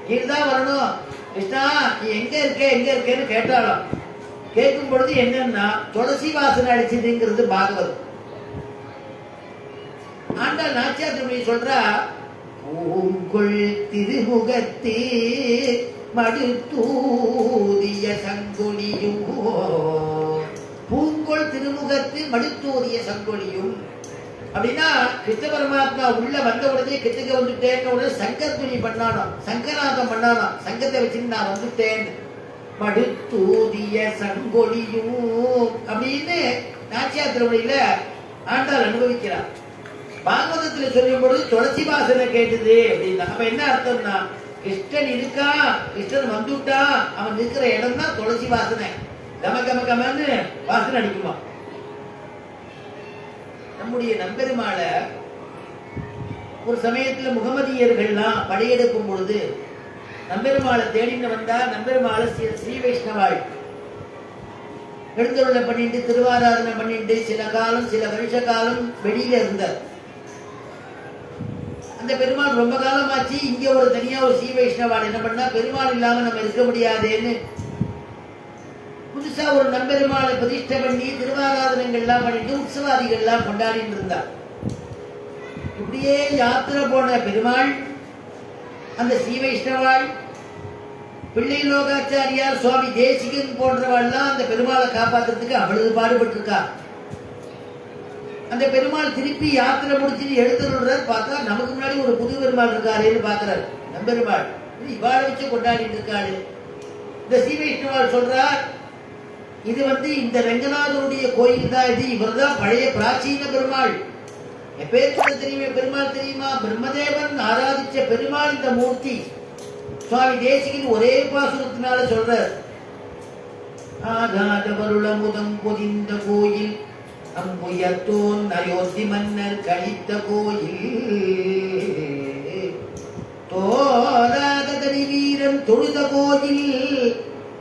நீதான் வரணும். கிருஷ்ணா நீ எங்க இருக்கேன்னு கேட்டாலும். கேட்கும் பொழுது என்னன்னா துளசி வாசனை அடிச்சதுங்கிறது பாகவதம். ஆண்டாள் நாச்சியார் திருமணி சொல்றா, பூங்கொள் திருமுகத்தே மடுத்தூதிய சங்கொலியும். பூங்கொள் திருமுகத்து மடுத்தூதிய சங்கொலியும் அப்படின்னா, கிருஷ்ண பரமாத்மா உள்ள வந்த உடனே கிருத்திக வந்துட்டேன்னு உடனே சங்கத்துணி பண்ணானோ, சங்கநாதம் பண்ணானோ, சங்கத்தை வச்சுட்டு நான் வந்துட்டேன். மடுத்தூதிய சங்கொலியும் அப்படின்னு நாச்சியார் திருமணியில ஆண்டாள் அனுபவிக்கிறார். பாகவதத்துல சொல்லும் பொழுது துளசி வாசனை கேட்டது அப்படின்னா, அப்ப என்ன அர்த்தம்னா கிருஷ்ணன் இருக்கா, கிருஷ்ணன் வந்துட்டா, அவன் இருக்கிற இடம் தான் துளசி வாசனை. கம கம கமன்னு வாசனை அடிக்குமா. நம்முடைய நம்பெருமாளை ஒரு சமயத்துல முகமதியர்கள்லாம் படையெடுக்கும் பொழுது நம்பெருமாளை தேடின்னு வந்தா நம்பெருமாளை ஸ்ரீ வைஷ்ணவாள் எழுந்தருளை பண்ணிட்டு திருவாராதனை பண்ணிட்டு சில காலம் சில வருஷ காலம் வெளியில இருந்தார். அந்த பெருமாள் ரொம்ப காலமாச்சு, இங்க ஒரு தனியா ஒரு ஸ்ரீ வைஷ்ணவாள் என்ன பண்ணா, பெருமாள் இல்லாம நம்ம இருக்க முடியாதுன்னு புதுசா ஒரு நம்பெருமாளை பிரதிஷ்டை பண்ணி திருவாராதனங்கள்லாம் பண்ணிட்டு உற்சவாதிகள்லாம் கொண்டாடிட்டு இருந்தார். இப்படியே யாத்திரை போன பெருமாள் அந்த ஸ்ரீ வைஷ்ணவாள் பிள்ளை லோகாச்சாரியார் சுவாமி தேசிகன் போன்றவாள்லாம் அந்த பெருமாளை காப்பாத்துறதுக்கு அவ்வளவு பாடுபட்டிருக்கா. அந்த பெருமாள் திருப்பி யாத்திரை முடிச்சுட்டு எழுத்துறார். பார்த்தா நமக்கு முன்னாடி ஒரு புது பெருமாள் இருக்காருன்னு பாக்குறாரு. நம்பெருமாள் இவாளை வச்சு கொண்டாடிட்டு இருக்காரு. இந்த ஸ்ரீ வைஷ்ணவாள் சொல்றார், இது இந்த ரங்கநாதருடைய கோயில் தான், இது இவர் தான் பழைய பிராச்சீன பெருமாள். எப்பேற்பட்ட தெரியுமே பெருமாள் தெரியுமா, பிரம்மதேவன் ஆராதிச்ச பெருமாள் இந்த மூர்த்தி. சுவாமி தேசிகன் ஒரே பாசுரத்தினால சொல்றார், ஆகாத வருளமுதம் பொதிந்த கோயில் அம்புயத்தோன் அயோத்தி மன்னர் கழித்த கோயில், தோராத தனி வீரன் தொழுத கோயில்,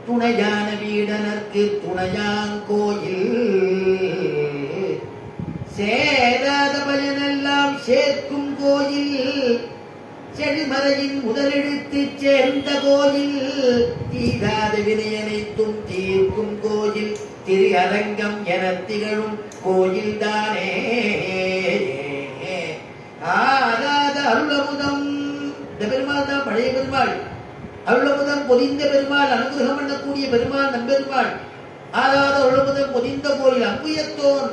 துணையான வீடனர்க்கு துணையாங்கோயில், சேராத பயனெல்லாம் சேர்க்கும் கோயில், செடிமறையின் முதலெடுத்து சேர்ந்த கோயில், தீராத வினையனைத்தும் தீர்க்கும் கோயில், திரு அரங்கம் என திகழும் கோயில் தானே. ஆராத அருளமுதம், இந்த பெருமாள் தான் பழைய பெருமாள். அருளமுதம் பொதிந்த பெருமாள், அனுகிரகம் பண்ணக்கூடிய பெருமாள் நம்பெருமாள். ஆராத அருளமுதம் பொதிந்த கோயில் அம்புயத்தோன்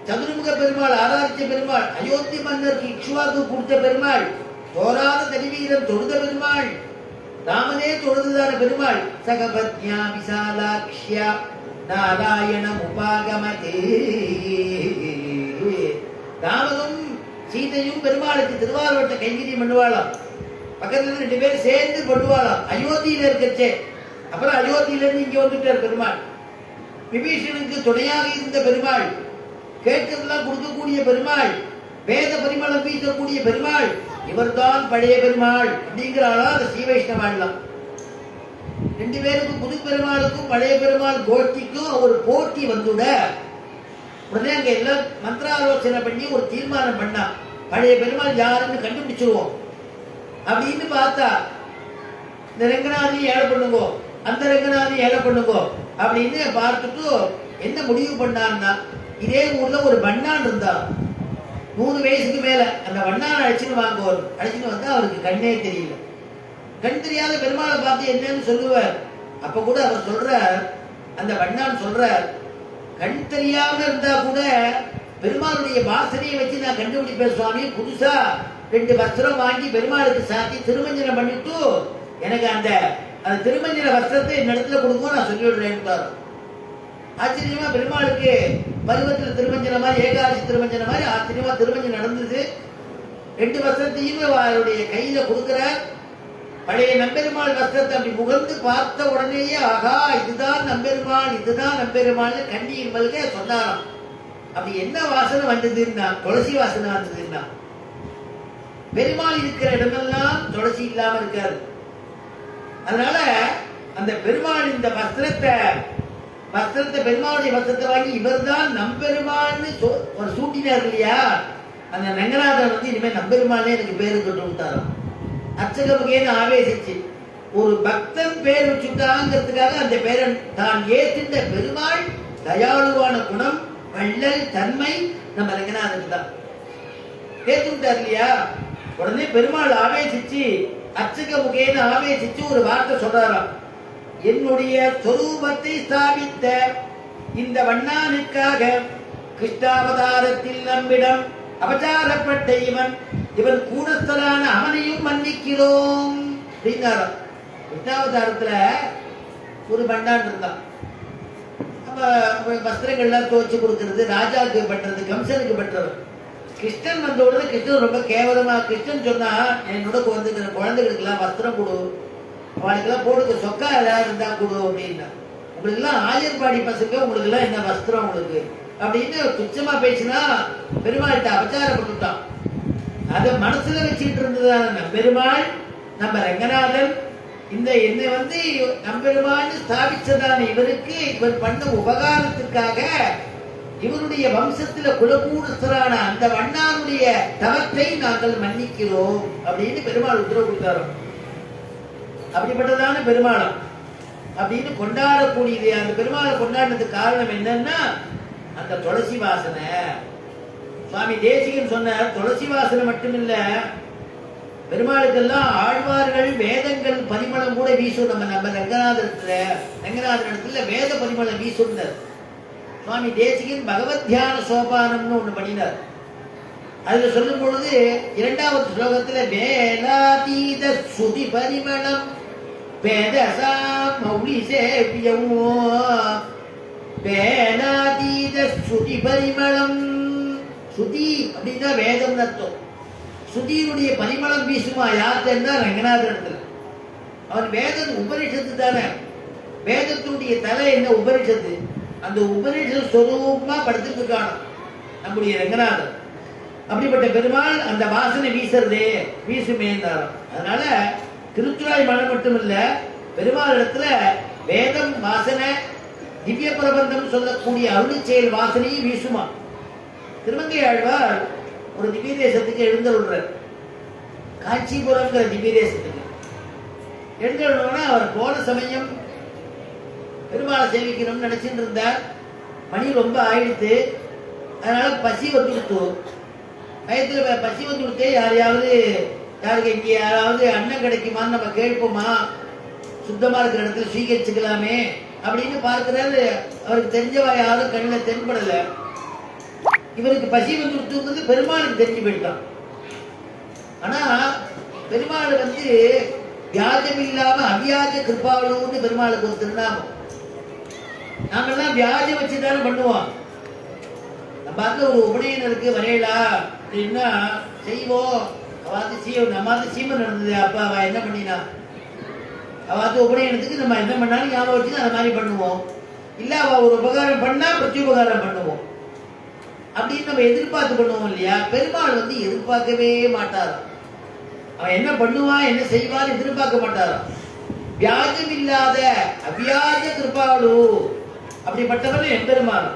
சதுர்முக பெருமாள் ஆராதிச்ச பெருமாள். அயோத்தி மன்னருக்கு இக்ஷுவாக்கு கொடுத்த பெருமாள். தோராத தனிவீரன் தொழுத பெருமாள். ராமனே தொழுதுதான பெருமாள். சகபத்யா விசாலாக்ஷ்யா நாராயணம் உபாகமதே. ராமனும் சீதையும் பெருமாளுக்கு திருவாரூரத்தை கைங்கரியம் பண்ணுவாளாம். பக்கத்துல 2 பேர் சேர்ந்து பண்ணுவாளாம். அயோத்தியில இருக்கச்சே. அப்புறம் அயோத்தியில இருந்து இங்க வந்துட்டார் பெருமாள். விபீஷனுக்கு துணையாக இருந்த பெருமாள். கேட்கறதெல்லாம் கொடுக்கக்கூடிய பெருமாள். வேத பரிமளம் வீசக்கூடிய பெருமாள். இவர்தான் பழைய பெருமாள் அப்படிங்கிறாளா அந்த ஸ்ரீ வைஷ்ணவாள்லாம். 2 பேருக்கும் புது பெருமாளுக்கும் பழைய பெருமாள் கோஷ்டிக்கும் ஒரு போட்டி வந்துட உடனே அங்க எல்லாம் மந்திராலோசனை பண்ணி ஒரு தீர்மானம் பண்ணா, பழைய பெருமாள் யாருன்னு கண்டுபிடிச்சிருவோம் அப்படின்னு பார்த்தா, இந்த ரங்கநாதையும் ஏழை பண்ணுங்கோ, அந்த ரங்கநாதையும் ஏழை பண்ணுங்கோ அப்படின்னு பார்த்துட்டு என்ன முடிவு பண்ணான்னா, இதே ஊர்ல ஒரு வண்ணான் இருந்தா 100 வயசுக்கு மேல. அந்த வண்ணான் அழைச்சின்னு வாங்குவார். அழைச்சின்னு வந்தா அவருக்கு கண்ணே தெரியல. கண் தெரியாத பெருமாளை பார்த்து என்னன்னு சொல்லுவார். அப்ப கூட அவர் சொல்றார், அந்த வண்ணான் சொல்றார், கண் தெரியாம இருந்தா கூட பெருமாளுடைய வாசனையை வச்சு நான் கண்டுபிடிப்பேன் சுவாமி. புதுசா 2 வஸ்திரம் வாங்கி பெருமாளுக்கு சாத்தி திருமஞ்சனம் பண்ணிட்டு எனக்கு அந்த திருமஞ்சன வஸ்திரத்தை என் இடத்துல கொடுக்கும், நான் சொல்லிவிடுறேன். ஆச்சரியமா பெருமாளுக்கு பருவத்தில் திருமஞ்சன மாதிரி, ஏகாதசி திருமஞ்சன மாதிரி ஆச்சரியமா திருமஞ்சனம் நடந்தது. 2 வஸ்திரத்தையும் அவருடைய கையில கொடுக்கிறார். பழைய நம்பெருமாள் வஸ்திரத்தை அப்படி முகர்ந்து பார்த்த உடனேயே, ஆகா இதுதான் நம்பெருமாள், இதுதான் நம்பெருமாள் கண்ணீர் மல்க சொன்னாராம். அப்படி என்ன வாசனை வந்ததுன்னா, துளசி வாசனை வந்ததுன்னா. பெருமாள் இருக்கிற இடமெல்லாம் துளசி இல்லாம இருக்காரு. அதனால அந்த பெருமாள் இந்த வஸ்திரத்தை பெருமாளுடைய வஸ்திரத்தை வாங்கி இவர் தான் நம்பெருமாள்னு ஒரு சூட்டினார் இல்லையா. அந்த ரங்கநாதன் இனிமே நம்பெருமாள்னே எனக்கு பேரு கொண்டு விட்டாராம். அர்ச்சகமுகேன்னு ஆவேசிச்சு ஒரு பக்தன் பேர் வச்சுட்டாங்கிறதுக்காக அந்த பேரன் தான் ஏற்றின்ற பெருமாள் தயாளுவான குணம், வள்ளல் தன்மை நம்ம ரங்கநாதன் தான் ஏற்றுட்டார் இல்லையா. உடனே பெருமாள் ஆவேசிச்சு அர்ச்சகமுகேன்னு ஆவேசிச்சு ஒரு வார்த்தை சொல்றாராம், என்னுடைய சொரூபத்தை ஸ்தாபித்த இந்த வண்ணானுக்காக கிருஷ்ணாவதாரத்தில் நம்மிடம் அபச்சாரப்பட்ட இவன் கூடஸ்தலான அவனையும் மன்னிக்கிறோம் அப்படின்னாராம். கிருஷ்ணாவதாரத்துல ஒரு வண்ணான் இருந்தான். வஸ்திரங்கள்லாம் துவச்சு கொடுக்கறது, ராஜாவுக்கு பண்றது, கம்சனுக்கு பண்றவர். கிருஷ்ணன் வந்த உடனே கிருஷ்ணன் ரொம்ப கேவலமா கிருஷ்ணன் சொன்னா என்னோட வந்துக்கிற குழந்தைகளுக்கெல்லாம் வஸ்திரம் கொடு, அவளுக்கெல்லாம் போடுக்கு சொக்கா ஏதாவது இருந்தா கொடு அப்படின்னா. உங்களுக்கு எல்லாம் ஆயர்பாடி பசங்க, உங்களுக்கு எல்லாம் என்ன வஸ்திரம் உங்களுக்கு அப்படின்னு துச்சமா பேசினா பெருமாள்கிட்ட அபச்சாரப்பட்டுட்டான். அதை மனசுல வச்சுட்டு இருந்ததான பெருமாள் நம்ம ரங்கநாதன் இந்த என்னை நம்பெருமான்னு ஸ்தாபிச்சதான இவருக்கு இவர் பண்ண உபகாரத்துக்காக இவருடைய வம்சத்துல குலபூரஸ்தரான அந்த வண்ணாருடைய தவத்தை நாங்கள் மன்னிக்கிறோம் அப்படின்னு பெருமாள் உத்தரவு கொடுத்தாரோ. அப்படிப்பட்டதான பெருமாளம் அப்படின்னு கொண்டாடக்கூடியது. அந்த பெருமாளை கொண்டாடுறதுக்கு காரணம் என்னன்னா அந்த துளசி வாசனை. சுவாமி தேசிகன் சொன்ன துளசி வாசனை மட்டுமில்ல, பெருமாளுக்கெல்லாம் ஆழ்வார்கள் வேதங்கள் பரிமளம் கூட வீசும். நம்ம ரங்கநாதத்துல வேத பரிமளம் வீசுனர். சுவாமி தேசிகன் பகவத் தியான சோபானம்னு ஒண்ணு பண்ணினார். அதுல சொல்லும் பொழுது 2வது ஸ்லோகத்துல வேலாதீத சுதி பரிமளம் வேதசா மௌலி சேவியமோ வேலாதீத சுதி பரிமளம். சுதி அப்படின்னா வேதம் அர்த்தம். சுதியினுடைய பரிமளம் வீசுமா யாருன்னா ரங்கநாதன் இடத்துல. அவன் வேதம் உபனிஷத்து தானே. வேதத்தினுடைய தலை என்ன உபனிஷத்து. அந்த உபனிஷத் சொரூபமா படுத்துட்டு இருக்கான நம்முடைய ரங்கநாதன். அப்படிப்பட்ட பெருமாள் அந்த வாசனை வீசுறதே வீசுமேந்தாரம். அதனால திருத்துழாய் மனம் மட்டும் இல்ல, பெருமாள் இடத்துல வேதம் வாசனை திவ்ய பிரபந்தம் சொல்லக்கூடிய அருள் செயல் வாசனையும் வீசுமா. திருமங்கை ஆழ்வார் ஒரு திவ்ய தேசத்துக்கு எழுந்தருள்றார். காஞ்சிபுரம்ங்கிற திவ்ய தேசத்துக்கு எழுந்தருள்னா அவர் போன சமயம் பெருமாளை சேவிக்கணும்னு நினைச்சிட்டு இருந்தார். மணி ரொம்ப ஆயிடுத்து. அதனால பசி வந்துடுத்து. வயத்துல பசி வந்துடுத்தே யாருக்கு இங்கே யாராவது அன்னம் கிடைக்குமான்னு நம்ம கேட்போமா, சுத்தமா இருக்கிற இடத்துல ஸ்வீகரிச்சுக்கலாமே அப்படின்னு பார்க்கிறாரு. அவருக்கு தெரிஞ்சவா யாரும் கண்ணில் தென்படல. இவருக்கு பசி வந்துடுத்துங்கிறது பெருமாளுக்கு தெரிஞ்சு போயிட்டான். ஆனா பெருமாள் வியாஜம் இல்லாம அவியாஜ கிருபாளுன்னு பெருமாளுக்கு ஒரு திருநாமம். நாமெல்லாம் வியாஜம் வச்சுதானே பண்ணுவோம். நம்ம ஒரு உபநயனம் இருக்கு வரையலா அப்படின்னா செய்வோம். நம்ம சீமன் நடந்தது. அப்ப அவ என்ன பண்ணினா அவாத்து உபநயனத்துக்கு நம்ம என்ன பண்ணாலும் ஞாபகம் வச்சு அந்த மாதிரி பண்ணுவோம். இல்ல அவ ஒரு உபகாரம் பண்ணா பிரதி உபகாரம் பண்ணுவோம் அப்படின்னு நம்ம எதிர்பார்த்து பண்ணுவோம் இல்லையா. பெருமாள் எதிர்பார்க்கவே மாட்டாராம். அவன் என்ன பண்ணுவான் என்ன செய்வான்னு எதிர்பார்க்க மாட்டாராம். வியாஜம் இல்லாத அவ்வியாஜ கிருபாளு அப்படிப்பட்டவன் எம்பெருமான்.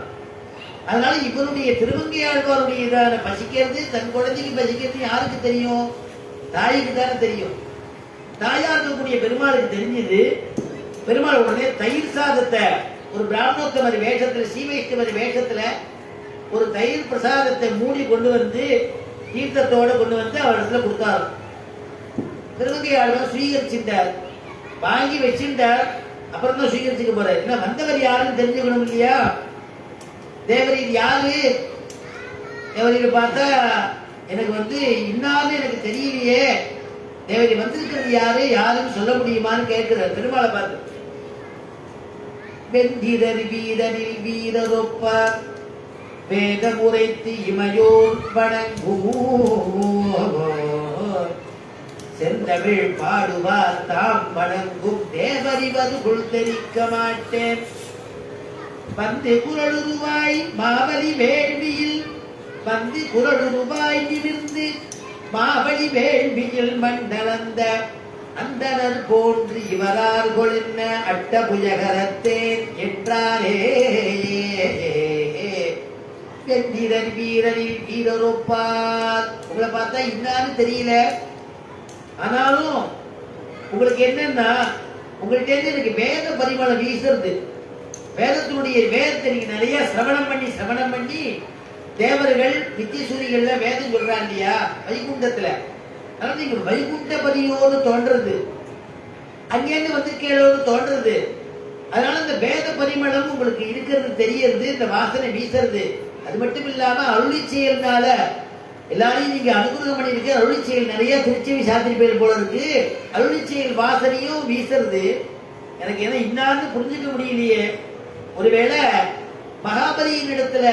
அதனால இவருடைய திருவங்கை ஆழ்வாருடைய பசிக்கிறது, தன் குழந்தைக்கு பசிக்கிறது யாருக்கு தெரியும்? தாய்க்கு தானே தெரியும். தாயா இருக்கக்கூடிய பெருமாளுக்கு தெரிஞ்சது. பெருமாள் உடனே தயிர் சாதத்தை ஒரு பிராமணோத்தமர் வேஷத்துல சீவைஷ்ணவர் வேஷத்துல ஒரு தயிர் பிரசாதத்தை மூடி கொண்டு தீர்த்தத்தோட கொண்டு அவரிடத்துல கொடுத்தார். திருவங்கை ஆழ்வார் சுவீகரிச்சுட்டார், வாங்கி வச்சுட்டார். அப்புறம் தான் சுவீகரிச்சுக்க போறாரு. ஏன்னா வந்தவர் யாருன்னு தெரிஞ்சுக்கணும் இல்லையா. தேவரீர் யாரு? தேவரீர் பார்த்தா எனக்கு இன்னாலும் எனக்கு தெரியலையே, தேவரி வந்திருக்கிறது யாருன்னு சொல்ல முடியுமான்னு கேட்கிறார் பெருமாளை பார்த்து. வெந்திரர் வீரரில் வீரரொப்ப வேத முறைத்து இமையோர் வணங்குவோர் செந்தமிழ் பாடுவார் தாம் வணங்கும் தேவரிவதுகுள் தெரிக்க மாட்டேன். குரலுருவாய் மாவலி வேள்வியில் குரலுருவாய் நிமிர்ந்து மாவழி வேள்வியில் மண்டலந்த அந்தனர் போன்று இவரார்கள் என்ன அட்டபுஜகரத்தேன் என்றாரே. வெந்திரர் வீரரில் வீரரொப்பார். உங்களை பார்த்தா இன்னான்னு தெரியல, ஆனாலும் உங்களுக்கு என்னன்னா உங்கள்கிட்ட எனக்கு வேத பரிமளம் வீசுறது. வேதத்தினுடைய வேதத்தை நீங்க நிறைய சிரவணம் பண்ணி தேவர்கள் நித்தியசூரிகள்ல வேதம் சொல்றாங்க இல்லையா வைகுண்டத்துல. அதனால நீங்க வைகுண்ட பதியோடு தோன்றது, அங்கேருந்து வந்திருக்கேளோடு தோன்றது. அதனால இந்த வேத பரிமளம் உங்களுக்கு இருக்கிறது தெரியறது, இந்த வாசனை வீசுறது. அது மட்டும் இல்லாம அருளி செயல்னால எல்லாரையும் நீங்க அனுகிரகம் பண்ணிருக்கு. அருளி செயல் நிறைய திருச்செவி சாத்திரி பேர் போல இருக்கு. அருளி செயல் வாசனையும் வீசுறது. எனக்கு ஏன்னா இன்னான்னு புரிஞ்சுக்க முடியலையே. ஒருவேளை மகாபலியின் இடத்துல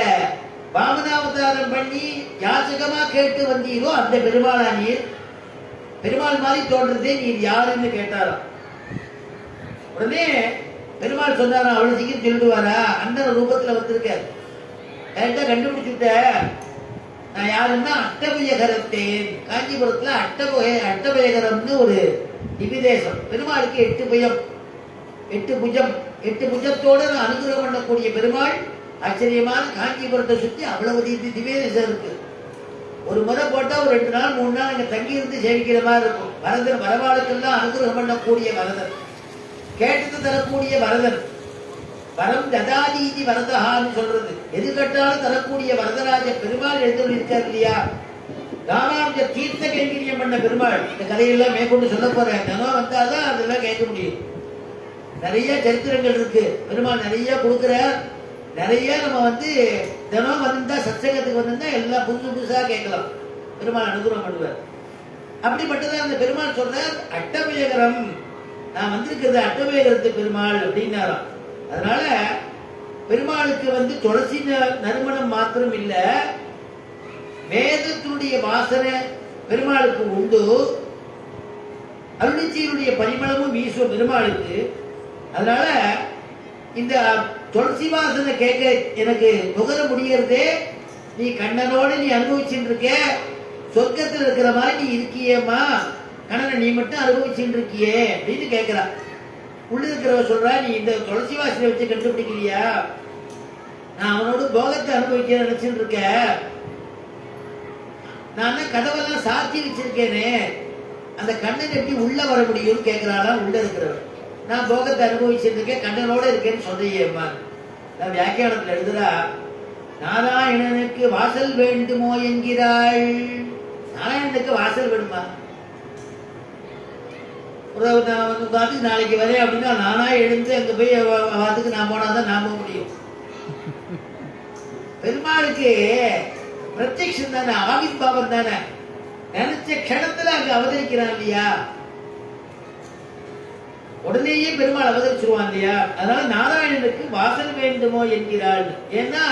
வாமனாவதாரம் பண்ணி யாசகமா கேட்டு வந்தீரோ அந்த பெருமாளா நீர்? பெருமாள் மாதிரி தோன்றதே நீர் யாருன்னு கேட்டாராம். உடனே பெருமாள் சொன்னாரா, அவ்வளவு சீக்கிரம் சொல்லிடுவாரா? அந்த ரூபத்துல வந்திருக்காரு. கரெக்டா கண்டுபிடிச்சுட்ட. நான் யாருன்னா அட்டபயகரத்தேன். காஞ்சிபுரத்துல அட்டபயகரம்னு ஒரு திவிதேசம். பெருமாளுக்கு 8 புயம், 8 புஜம், 8 புஜத்தோட நான் அனுகிரகம் பண்ணக்கூடிய பெருமாள். ஆச்சரியமான காஞ்சிபுரத்தை சுத்தி அவ்வளவு திவ்யதேசம் இருக்கு. ஒரு முறை போட்டா ஒரு 2 நாள் 3 நாள் அங்க தங்கி இருந்து சேவிக்கிற மாதிரி இருக்கும். வரதன் வரவாளுக்கெல்லாம் அனுகிரகம் பண்ணக்கூடிய வரதன், கேட்டது தரக்கூடிய வரதன். வரம் ததாதீதி வரதஹான்னு சொல்றது. எது கட்டாலும் தரக்கூடிய வரதராஜ பெருமாள் எழுந்து இருக்கார் இல்லையா? ராமானுஜ தீர்த்த கைங்கரியம் பண்ண பெருமாள். இந்த கதையெல்லாம் மேற்கொண்டு சொல்ல போறேன். தினம் வந்தாதான் அதெல்லாம் கேட்க முடியும். நிறைய சரித்திரங்கள் இருக்கு. பெருமாள் நிறைய கொடுக்கிறார். நிறைய நம்ம தினம் வந்திருந்தா, சத்சங்கத்துக்கு வந்திருந்தா எல்லாம் புதுசு புதுசா கேட்கலாம். பெருமாள் அனுகிரகம் பண்ணுவார். அப்படிப்பட்டதான் அந்த பெருமாள் சொல்றார், அட்டபயகரம். நான் வந்திருக்கிறது அட்டபயகரத்து பெருமாள் அப்படின்னாராம். அதனால பெருமாளுக்கு துளசி நறுமணம் மாத்திரம் இல்ல, வேதத்தினுடைய வாசனை பெருமாளுக்கு உண்டு. அருளிச்சியினுடைய பரிமளமும் வீசும் பெருமாளுக்கு. அதனால இந்த துளசி வாசனை கேட்க எனக்கு நுகர முடியறதே. நீ கண்ணனோடு நீ அனுபவிச்சுட்டு இருக்க, சொர்க்கத்தில் இருக்கிற மாதிரி நீ இருக்கியேம்மா, கண்ணனை நீ மட்டும் அனுபவிச்சுட்டு இருக்கியே அப்படின்னு கேட்கிறா. உள்ள இருக்கிறவ சொல்றா, நீ இந்த துளசி வாசனை வச்சு கண்டுபிடிக்கலையா? நான் அவனோட போகத்தை அனுபவிக்க நினைச்சுட்டு இருக்க. நான் கதவெல்லாம் சாத்தி வச்சிருக்கேனே, அந்த கண்ணன் எப்படி உள்ள வர முடியும்னு கேட்கிறாளா உள்ள இருக்கிறவன். நான் போகத்தை அனுபவிச்சுட்டு இருக்கேன், கண்ணனோட இருக்கேன்னு சொல்றியேம்மா. நான் வியாக்கியானத்தில் எழுதுறா, நாராயணனுக்கு வாசல் வேண்டுமோ என்கிறாள். நாராயணனுக்கு வாசல் வேணுமா? நாளைக்கு வரேன் அப்படின்னா நானா எழுந்து அங்க போய் அதுக்கு நான் போனாதான் நான் போக முடியும். பெருமாளுக்கு பிரத்யக்ஷம் தானே, ஆவிர்பாவம் தானே. நினைச்ச க்ஷணத்துல அங்க அவதரிக்கிறான் இல்லையா? உடனேயே பெருமாள் அவதரிச்சிருவான் இல்லையா? அதனால நாராயணனுக்கு வாசல் வேண்டுமோ என்கிறாள். ஏன்னா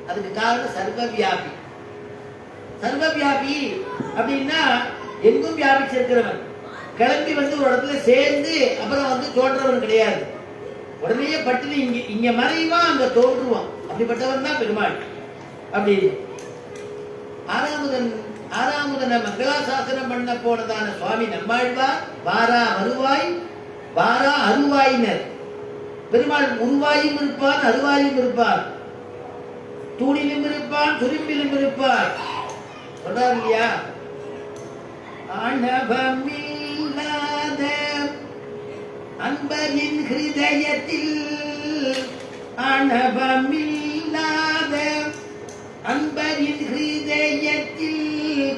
அதுக்கு காரணம் சர்வவியாபி. சர்வவியாபி அப்படின்னா எங்கும் வியாபிச்சிருக்கிறவன். கிளம்பி ஒரு இடத்துல சேர்ந்து அப்புறம் தோன்றவன் கிடையாது. உடனே பட்டுன்னு இங்க மறைவான், அங்க தோன்றுவான். அப்படிப்பட்டவன் தான் பெருமாள். அப்படி ஆறாமுதன மங்களாசாசனம் பண்ண போனதான சுவாமி நம்மாழ்வார் வாரா வருவாய் வாரா அருவாயினர். பெருமாள் உருவாயும் இருப்பான், அருவாயும் இருப்பார், தூணிலும் இருப்பான், துரும்பிலும் இருப்பார். சொல்றாரு இல்லையா? ஆணவமில்லாத அன்பரின் ஹிருதயத்தில், ஆணவமில்லாத அன்பரின் ஹிருதயத்தில்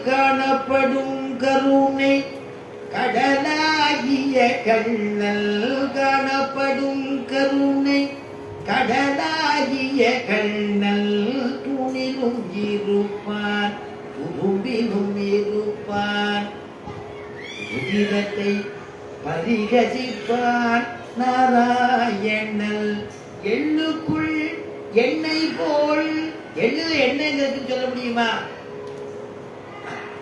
காணப்படும் கருணை கடலாகிய கண்ணல். காணப்படும் கருணை கடலாகிய கண்ணல். துணிலும் இருப்பான், துரும்பிலும் இருப்பான், உதிரத்தை பரிகசிப்பான் நாராயணல். எள்ளுக்குள் எண்ணெய் போல். எள்ளுல எண்ணெய் சொல்ல முடியுமா?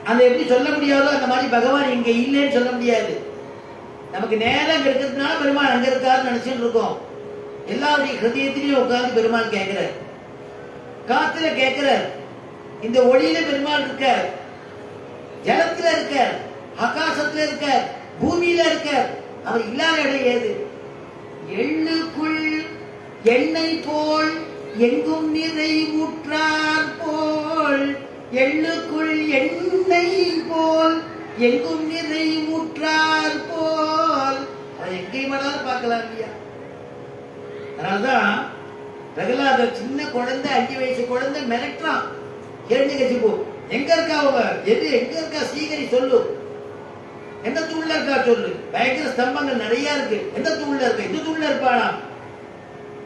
அதை எப்படி சொல்ல முடியாதோ அந்த மாதிரி பகவான் இங்க இல்லைன்னு சொல்ல முடியாது. நமக்கு நேரம் இருக்கிறதுனால பெருமாள் அங்க இருக்காருன்னு நினைச்சுட்டு இருக்கோம். எல்லாருடைய ஹிருதயத்திலையும் உட்கார்ந்து பெருமாள் கேட்கிறார், காத்துல கேட்கிறார். இந்த ஒளியில பெருமாள் இருக்கார், ஜலத்துல இருக்கார், ஆகாசத்துல இருக்கார், பூமியில இருக்கார். அவர் இல்லாத இடம் ஏது? எள்ளுக்குள் எண்ணெய் போல் எங்கும் நிறைவுற்றார் போல். எள்ளுக்குள் எண்ணெய் போல் எங்கும் நிறைவுற்றார் போல். அதை எங்கேயும் வேணாலும் பார்க்கலாம் இல்லையா? அதனால்தான் பிரகலாதர் சின்ன குழந்தை, 5 வயசு குழந்தை மிரட்டுறான். ஹிரண்யகசிபு எங்க இருக்கா? அவங்க எது எங்க இருக்கா? சீக்கிரி சொல்லு. எந்த தூண்ல இருக்கா சொல்லு. பயங்கர ஸ்தம்பங்கள் நிறைய இருக்கு. எந்த தூண்ல இருக்க? இந்த தூண்ல இருப்பானா?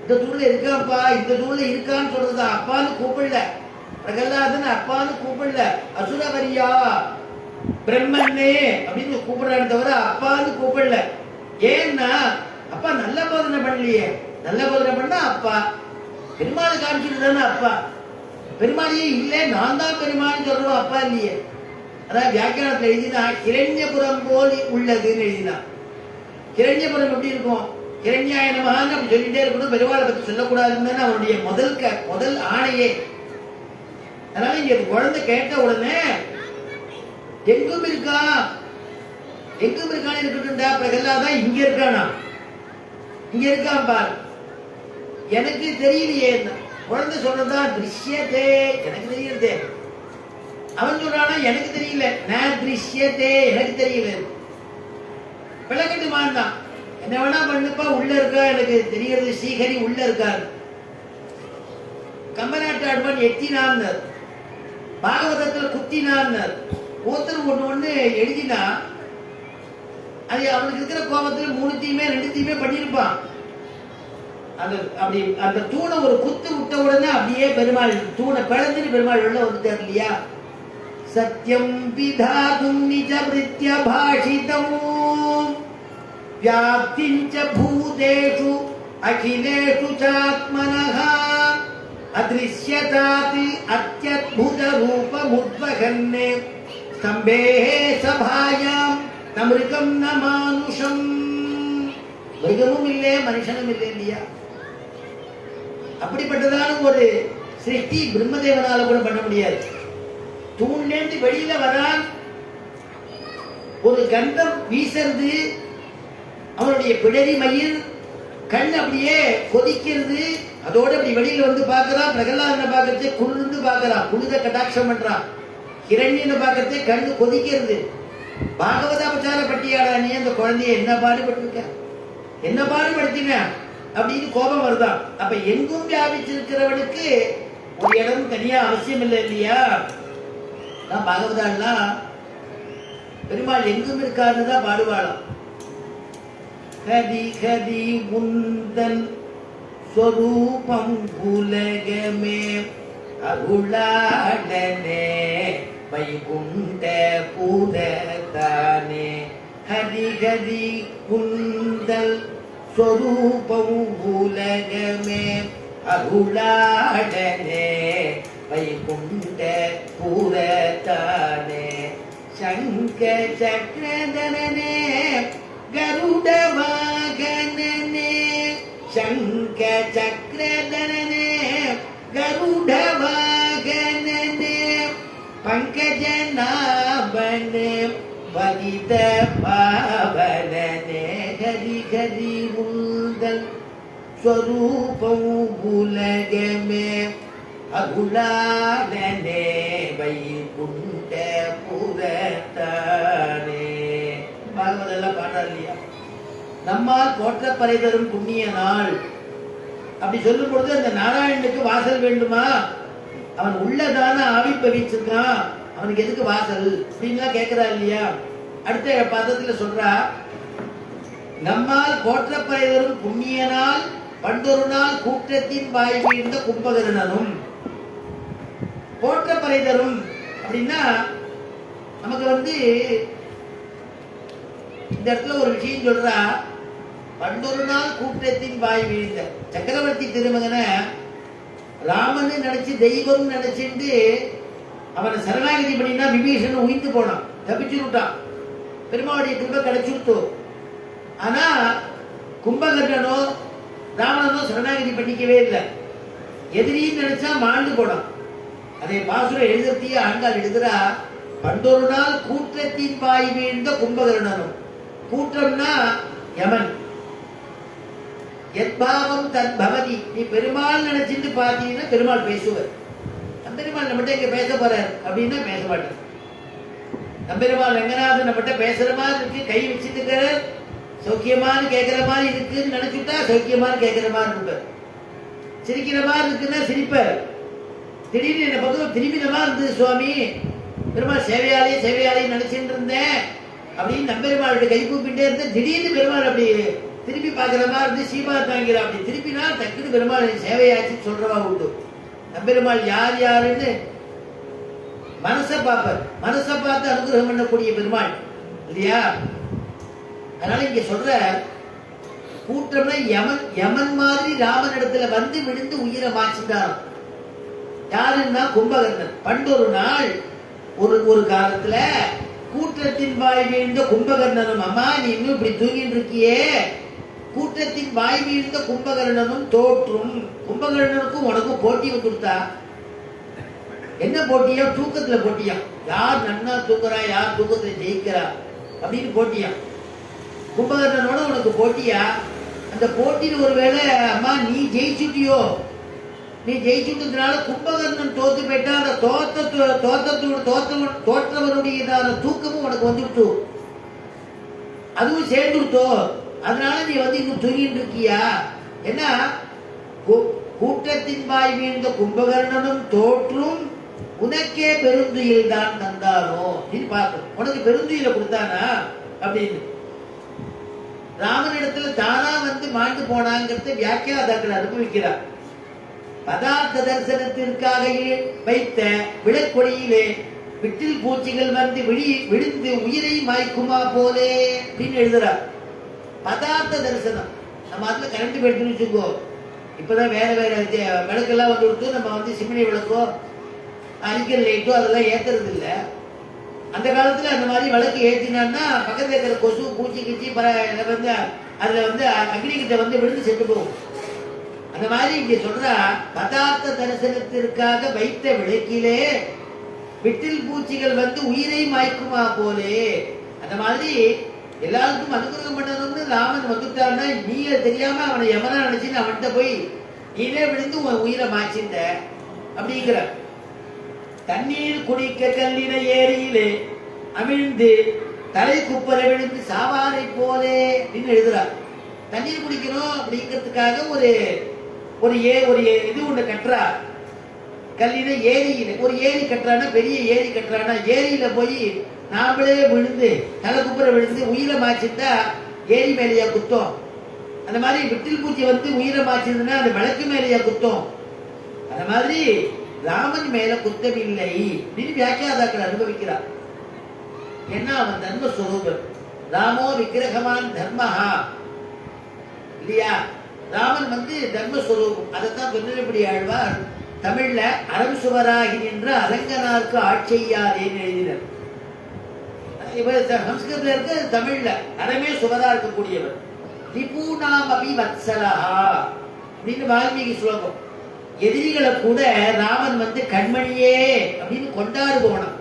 இந்த தூண்ல இருக்காப்பா, இந்த தூண்ல இருக்கான்னு சொல்றதா? அப்பான்னு கூப்பிடல பிரகலாதன், அப்பான்னு கூப்பிடல. அசுரவரியா பிரம்மன்னே அப்படின்னு கூப்பிடுறான்னு தவிர அப்பான்னு கூப்பிடல. ஏன்னா அப்பா நல்ல போதனை பண்ணலையே. நல்ல போதனை பண்ணா அப்பா. பெருமாள் காமிச்சிட்டு தானே அப்பா. பெருமாளையே இல்லை, நான் தான் பெருமாள்னு சொல்றோம் அப்பா இல்லையே. அதான் வியாக்கியானத்தில் எழுதினா கிரண்யபுரம் போல் உள்ளதுன்னு எழுதினா. கிரண்யபுரம் எப்படி இருக்கும்? கிரண்யாய நமகான்னு அப்படி சொல்லிட்டே இருக்கணும், பெருமாளை பத்தி சொல்லக்கூடாதுன்னு அவனுடைய முதல் ஆணையே. அதனால இங்க குழந்தை கேட்ட உடனே எங்கும் இருக்கா, எங்கும் இருக்கான்னு இருக்கட்டும்டா. பிரகலாதான் இங்க இருக்கானா, இங்க இருக்கான் பார், எனக்கு தெரியலையே. குழந்தை சொல்றதுதான் திருஷ்யத்தே, எனக்கு தெரியறதே. அவன் சொல்றானா எனக்கு தெரியல, நான் திருஷ்யத்தே, எனக்கு தெரியல. விளக்கட்டுமான் தான், என்ன வேணா பண்ணுப்பா, உள்ள இருக்கா எனக்கு தெரிகிறது, ஸ்ரீஹரி உள்ள இருக்காரு. கம்பநாட்டு ஆடுவான் எத்தினார், பாகவதத்துல குத்தினார். ஒருத்தர் ஒண்ணு எழுதினா அது அவனுக்கு இருக்கிற கோபத்துல 2த்தையுமே பண்ணிருப்பான். அப்படி அந்த தூணை ஒரு குத்து விட்ட உடனே அப்படியே பெருமாள் தூணை பிளந்துட்டு பெருமாள் உள்ள வந்துட்டார் இல்லையா. சத்யம் விதாதும் நிஜ விருத்ய பாஷிதம் வியாப்திஞ்ச பூதேஷு அகிலேஷு சாத்மனஹ அதிருஷ்யதாத் அத்யத்புத ரூபமுத்வகன்னே ஸ்தம்பே சபாயாம் நமிருகம் ந மானுஷம். மிருகமும் இல்லை மனுஷனும் இல்லை இல்லையா. அப்படிப்பட்டதான ஒரு சிருஷ்டி பிரம்மதேவனால கூட பண்ண முடியாது. தூண்லேருந்து வெளியில வரான், ஒரு கந்தம் வீசறது, அவனுடைய பிடரி மயிர் கண் அப்படியே கொதிக்கிறது. அதோட அப்படி வெளியில வந்து பார்க்கறான். பிரகலாதனை பார்க்கறதே குளிர்ந்து பார்க்கறான், குளிர கட்டாட்சம் பண்றான். ஹிரண்யனை பார்க்கறதே கண்ணு கொதிக்கிறது. பாகவதாபச்சார பட்டியாளா நீ அந்த குழந்தைய என்ன பாடுபட்டிருக்க, என்ன பாடுபடுத்தின அப்படின்னு கோபம் வருதான். அப்ப எங்கும் வியாபிச்சிருக்கிறவனுக்கு ஒரு இடம் தனியா அவசியம் இல்லை இல்லையா. நான் பாகவதாலாம் பெருமாள் எங்கும் இருக்காருன்னு தான் பாடுவாளாம். கதி கதி உந்தன் ஸ்வரூபம் உலகமே அருளாளனே வைகுண்ட பூததானே. ஹரி ஹரி குந்தல் ஸ்வரூபம் உலகமே அருளாளனே வைகுண்ட பூததானே. சங்க சக்கரதனனே கருட வாகனனே, சங்க சக்கரதனனே கருட வாகனனே பங்கஜநாபனே பதித பாவனனே. ஹரி ஹரி உந்தல் ஸ்வரூபம் உலகமே அருளாளனே வைகுண்ட பூதத்தானே. பாகவதெல்லாம் பாடுறார் இல்லையா. நம்மால் போற்றப்பறை தரும் புண்ணிய நாள் அப்படி சொல்லும் பொழுது அந்த நாராயணனுக்கு வாசல் வேண்டுமா? அவன் உள்ளதான ஆவிப்பவிச்சிருக்கான், அவனுக்கு எதுக்கு வாசல் அப்படின்லாம் கேட்கிறா இல்லையா. அடுத்த பதத்துல சொல்றா, நம்மால் போற்றப்பறை தரும் புண்ணிய நாள் பண்டொரு நாள் கூட்டத்தின் வாய் வீழ்ந்த கும்பகர்ணனும். போற்றப்பறை தரும் அப்படின்னா நமக்கு இந்த இடத்துல ஒரு விஷயம் சொல்றா. பண்டொரு நாள் கூட்டத்தின் வாய் வீழ்ந்த சக்கரவர்த்தி திருமகனை ராமன் நினைச்சு தெய்வம் நினைச்சுட்டு அவனை சரணாகதி பண்ணினா விபீஷன் உயிர்ந்து போனான், தப்பிச்சு விட்டான், பெருமாளுடைய கிருபை கிடைச்சுட்டோ. ஆனா கும்பகர்ணனோ ராவணனோ சரணாகதி பண்ணிக்கவே இல்லை, எதிரின்னு நினைச்சா மாண்டு போனான். அதை பாசுரம் எழுதத்தையே ஆண்டாள் எழுதுறா. பண்டொரு நாள் கூட்டத்தின் வாய் வீழ்ந்த கும்பகர்ணனும். கூட்டம்னா யமன். எத்பாவம் தத் பவதி, நீ பெருமாள் நினைச்சிட்டு பார்த்தீங்கன்னா பெருமாள் பேசுவார். நம்பெருமாள் நம்மகிட்ட இங்க பேச போறார் அப்படின்னா பேச மாட்டார். நம்பெருமாள் ரங்கநாதன் நம்மகிட்ட பேசுற மாதிரி இருக்கு, கை வச்சுட்டு இருக்கிறார், சௌக்கியமான கேட்கிற மாதிரி இருக்குன்னு நினைச்சுட்டா சௌக்கியமான கேட்கிற மாதிரி இருப்பார். சிரிக்கிற மாதிரி இருக்குன்னா சிரிப்பார். திடீர்னு என்ன பக்கம் திரும்பினமா இருந்தது சுவாமி, பெருமாள் சேவையாளி நினைச்சிட்டு இருந்தேன் அப்படின்னு நம்பெருமாளுடைய கை கூப்பிட்டே இருந்தேன். திடீர்னு பெருமாள் அப்படி திருப்பி பார்க்கிற மாதிரி இருந்து சீமா தாங்கிற அப்படி திருப்பினா டக்குன்னு பெருமாள் சேவையாச்சு சொல்றவா உண்டு. நம்பெருமாள் யார் யாருன்னு மனசை பார்ப்பார், மனசை பார்த்து அனுகிரகம் பண்ணக்கூடிய பெருமாள் இல்லையா. அதனால இங்க சொல்ற கூட்டம்னா யமன் மாதிரி ராமன் இடத்துல வந்து விழுந்து உயிரை மாச்சிட்டாராம். யாருன்னா கும்பகர்ணன். பண்டொரு நாள் ஒரு காலத்துல கூற்றத்தின் வாய் வீழ்ந்த கும்பகர்ணனும், அம்மா நீ இன்னும் இப்படி தூங்கிட்டு இருக்கியே, கூட்டத்தின் வாய் வீழ்ந்த கும்பகர்ணனும் தோற்றும். கும்பகர்ணனுக்கும் உனக்கும் போட்டி கொடுத்தா. என்ன போட்டியா? தூக்கத்துல போட்டியா, யார் நன்னா தூக்குறா, யார் தூக்கத்துல ஜெயிக்கிறா அப்படின்னு போட்டியா. கும்பகர்ணனோட உனக்கு போட்டியா? அந்த போட்டியில் ஒருவேளை அம்மா நீ ஜெயிச்சுட்டியோ, நீ ஜெயிச்சுட்டதுனால கும்பகர்ணன் தோத்து போயிட்டா, அந்த தோற்றவருடையதான தூக்கமும் உனக்கு வந்துவிட்டு, அதுவும் சேர்ந்துட்டோ, அதனால நீ வந்து இன்னும் தூங்கிட்டு இருக்கியா? ஏன்னா கூட்டத்தின் வாய் வீழ்ந்த கும்பகர்ணனும் தோற்றும் உனக்கே பெருந்துயில் தான் தந்தானோ அப்படின்னு பார்க்கணும். உனக்கு பெருந்துயில கொடுத்தானா அப்படின்னு. ராமனிடத்துல தானா வந்து மாண்டு போனாங்கிறத வியாக்கியாதாக்கள் அனுபவிக்கிறார். பதார்த்த தரிசனத்திற்காக வைத்த விளக்கொடியிலே விட்டில் பூச்சிகள் வந்து விழுந்து உயிரை மாய்க்குமா போலே அப்படின்னு எழுதுறார். பதார்த்த தரிசனம். நம்ம அதுல கரண்ட் போயிடுச்சுன்னு வச்சுக்கோ, இப்பதான் வேற வேற விளக்கெல்லாம் வந்து கொடுத்து நம்ம வந்து சிம்னி விளக்கோ அரிக்கல் லைட்டோ அதெல்லாம் ஏத்துறது இல்லை. அந்த காலத்துல அந்த மாதிரி விளக்கு ஏற்றினான்னா பக்கத்துல இருக்கிற கொசு பூச்சி கிச்சி வந்து அதுல வந்து அக்னி கிட்ட வந்து விழுந்து செத்து போகும். அந்த மாதிரி இங்க சொல்ற பதார்த்த தரிசனத்திற்காக வைத்த விளக்கிலே விட்டில் பூச்சிகள் வந்து உயிரை மாய்க்குமா போலே. அந்த மாதிரி எல்லாருக்கும் அனுகிரகம் பண்ணணும்னு ராமன் வந்துட்டான்னா நீ தெரியாம அவனை யமனா நினைச்சுன்னு அவன்கிட்ட போய் நீனே விழுந்து உன் உயிரை மாய்ச்சிட்ட அப்படிங்கிற. தண்ணீர் குடிக்க கல்லின ஏரியிலே அமிழ்ந்து தலை குப்பரை விழுந்து சாவாரை போலே அப்படின்னு எழுதுறார். தண்ணீர் குடிக்கணும் அப்படிங்கிறதுக்காக ஒரு ஒரு இது ஒண்ணு கட்டுறா. கல்லின ஏரியில ஒரு ஏரி கட்டுறான்னா, பெரிய ஏரி கட்டுறான்னா, ஏரியில போய் நாமளே விழுந்து தலை குப்பரை விழுந்து உயிரை மாய்ச்சிட்டா ஏரி மேலேயா குத்தம்? அந்த மாதிரி விட்டில் பூச்சி வந்து உயிரை மாய்ச்சதுன்னா அந்த விளக்கு மேலேயா குத்தம்? அந்த மாதிரி ராமன் மேல குத்தமில்லை அப்படின்னு வியாக்கியாதாக்கள் அனுபவிக்கிறார். ஏன்னா அவன் தர்மஸ்வரூபன். ராமோ விக்கிரகமான் தர்மஹா இல்லையா? ராமன் வந்து தர்மஸ்வரூபம். அதைத்தான் தொன்னிலப்படி ஆழ்வார் தமிழ்ல அறம் சுவராகி நின்ற அரங்கனாருக்கு ஆட்செய்யாதேன்னு எழுதினர். இவர் சம்ஸ்கிருதத்துல இருக்க தமிழ்ல அறமே சுவரா இருக்கக்கூடியவர். ரிபூணாம் அபி வத்சலஹா அப்படின்னு வால்மீகி ஸ்லோகம். எதிரிகளை கூட ராமன் வந்து கண்மணியே அப்படின்னு கொண்டாடுபவனம்.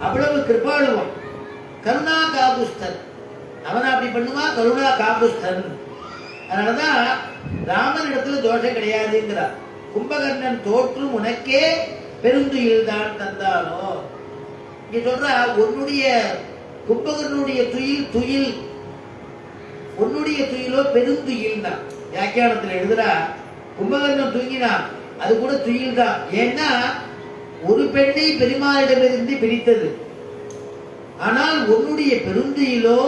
அவ்வளவு கிருபாளுவம். கருணா காபுஸ்தன். அவன் அப்படி பண்ணுவா, கருணா காபுஸ்தன். அதனாலதான் ராமன் இடத்துல தோஷம் கிடையாதுங்கிறார். கும்பகர்ணன் தோற்றும் உனக்கே பெருந்துயில் தான் தந்தானோ. இங்க சொல்ற உன்னுடைய கும்பகர்ணனுடைய துயில் உன்னுடைய துயிலோ பெருந்துயில் தான். வியாக்கியானத்தில் எழுதுறா கும்பகர்ணன் தூங்கினா அது கூட துயில் தான். ஏன்னா ஒரு பெண்ணை பெருமாளிடமிருந்து பிரித்தது. ஆனால் உன்னுடைய பெருந்துயிலோ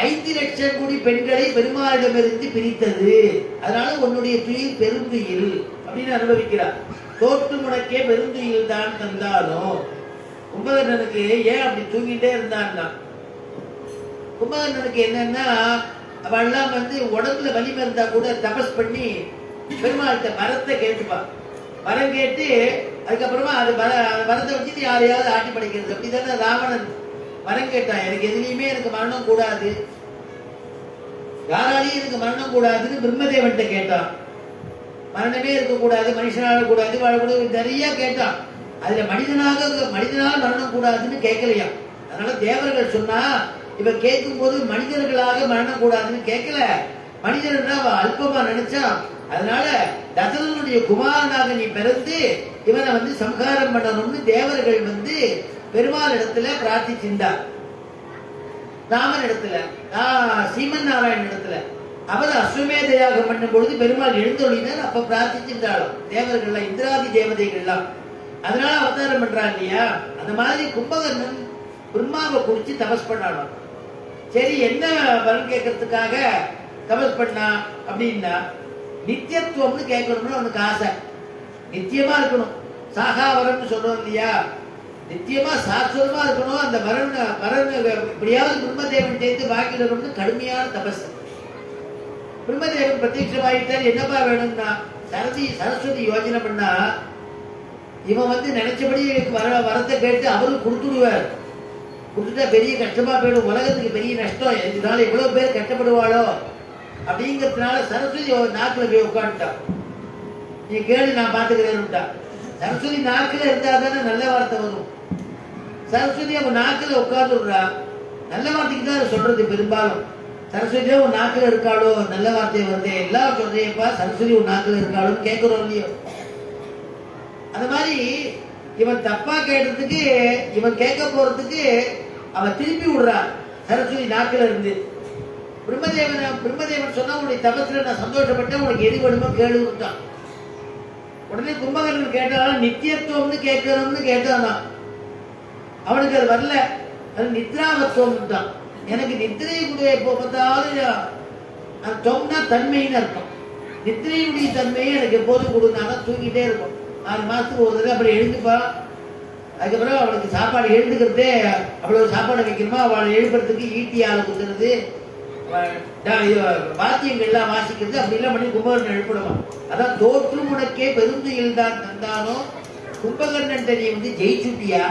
5 லட்சம் கோடி பெண்களை பெருமாளிடமிருந்து பிரித்தது. அதனால உன்னுடைய துயில் பெருந்துயில் அப்படின்னு அனுபவிக்கிறார். தோற்று உனக்கே பெருந்துயில் தான் தந்தாலும் கும்பகர்ணனுக்கு ஏன் அப்படி தூங்கிட்டே இருந்தான்னா, கும்பகர்ணனுக்கு என்னன்னா அவெல்லாம் வந்து உடம்புல வலிமை இருந்தா கூட தபஸ் பண்ணி பெருமாள்கிட்ட வரத்தை கேட்டுப்பா. வரம் கேட்டு அதுக்கப்புறமா அது வரத்தை வச்சுட்டு யாரையாவது ஆட்டி படைக்கிறது. அப்படித்தானே ராவணன் வரம் கேட்டான். எனக்கு எதுலையுமே எனக்கு மரணம் கூடாது, யாராலையும் எனக்கு மரணம் கூடாதுன்னு பிரம்மதேவன்கிட்ட கேட்டான். மரணமே இருக்கக்கூடாது, மனுஷனால கூடாது, வாழக்கூடாது நிறைய கேட்டான். அதுல மனிதனால் மரணம் கூடாதுன்னு கேட்கலையா. அதனால தேவர்கள் சொன்னா இவன் கேட்கும் போது மனிதர்களாக மரணம் கூடாதுன்னு கேட்கல, மனிதர்கள் அல்பமா நினைச்சான். அதனால தசரனுடைய குமாரனாக நீ பிறந்து இவனை வந்து சம்ஹாரம் பண்ணணும்னு தேவர்கள் வந்து பெருமாள் இடத்துல பிரார்த்திச்சிருந்தார். ராமன் இடத்துல, சீமன் நாராயணன் இடத்துல அவர் அஸ்வமேத யாகம் பண்ணும் பொழுது பெருமாள் எழுந்தொழினார். அப்ப பிரார்த்திச்சிருந்தாலும் தேவர்கள்லாம், இந்திராதி தேவதைகள்லாம். அதனால அவதாரம் பண்றான் இல்லையா. அந்த மாதிரி கும்பகர்ணன் பிரம்மாவை குறிச்சு தபஸ் பண்ணாலும். சரி, என்ன வரம் கேட்கறதுக்காக தபஸ் பண்ணா அப்படின்னா நித்தியத்துவம்னு கேட்கணும்னு அவனுக்கு ஆசை. நித்தியமா இருக்கணும், சாகாவரம்னு சொல்றோம் இல்லையா. நித்தியமா சாஸ்வதமா இருக்கணும். அந்த வரன் இப்படியாவது பிரம்மதேவன் சேர்த்து வாக்கிடணும்னு கடுமையான தபஸ். பிரம்மதேவன் பிரத்யட்சமாயிட்டார். என்னப்பா வேணும்னா சரஸ்வதி யோஜனை பண்ணா இவன் வந்து நினைச்சபடி வரத்தை கேட்டு அவரும் கொடுத்துடுவார். கொடுத்துட்டா பெரிய கஷ்டமா போயிடும், உலகத்துக்கு பெரிய நஷ்டம், இதனால எவ்வளவு பேர் கஷ்டப்படுவாளோ அப்படிங்கிறதுனால சரஸ்வதி நாக்குல போய் உட்காந்துட்டான். நீ கேளு நான் பாத்துக்கிறேன்னுட்டா. சரஸ்வதி நாக்குல இருந்தா தானே நல்ல வார்த்தை வரும். சரஸ்வதி அவன் நாக்குல உட்காந்துடுறா. நல்ல வார்த்தைக்கு தான் சொல்றது பெரும்பாலும். சரஸ்வதியா உன் நாக்குல இருக்காளோ நல்ல வார்த்தை வருது, எல்லாம் சொல்றேப்பா சரஸ்வதி உன் நாக்குல இருக்காளோன்னு கேட்கிறோம் இல்லையோ. அந்த மாதிரி இவன் தப்பா கேட்டதுக்கு இவன் கேட்க போறதுக்கு அவன் திருப்பி விடுறான் சரஸ்வதி நாக்குல இருந்து. பிரம்மதேவன் சொன்னா உன்னுடைய தபத்துல நான் சந்தோஷப்பட்டேன், உனக்கு எது வேணுமோ கேளுட்டான். உடனே கும்பகர்ணன் கேட்டாலும் நித்தியத்துவம்னு கேட்கணும்னு கேட்டானா. அவனுக்கு அது வரல, அது நித்ராவத்துவம் தான். எனக்கு நித்திரையுடைய எப்போ பார்த்தாலும் அந்த தொம்னா தன்மைன்னு அர்த்தம். நித்திரையுடைய தன்மையை எனக்கு எப்போதும் கொடுத்தாலும் தூங்கிட்டே இருக்கும். 6 மாசத்துக்கு ஒரு தடவை அப்படி எழுந்துப்பா. அதுக்கப்புறம் அவளுக்கு சாப்பாடு எழுந்துக்கிறதே அவ்வளவு சாப்பாடு வைக்கணுமா, அவளை எழுப்புறதுக்கு ஈட்டியால குத்துறது, வாத்தியங்கள்லாம் வாசிக்கிறது அப்படிலாம் பண்ணி கும்பகர்ணன் எழுப்பிடுவான். அதான் தோற்றும் உனக்கே பெருந்துயில் தான் தந்தானோ கும்பகர்ணன் நீ வந்து ஜெயிச்சுட்டியா,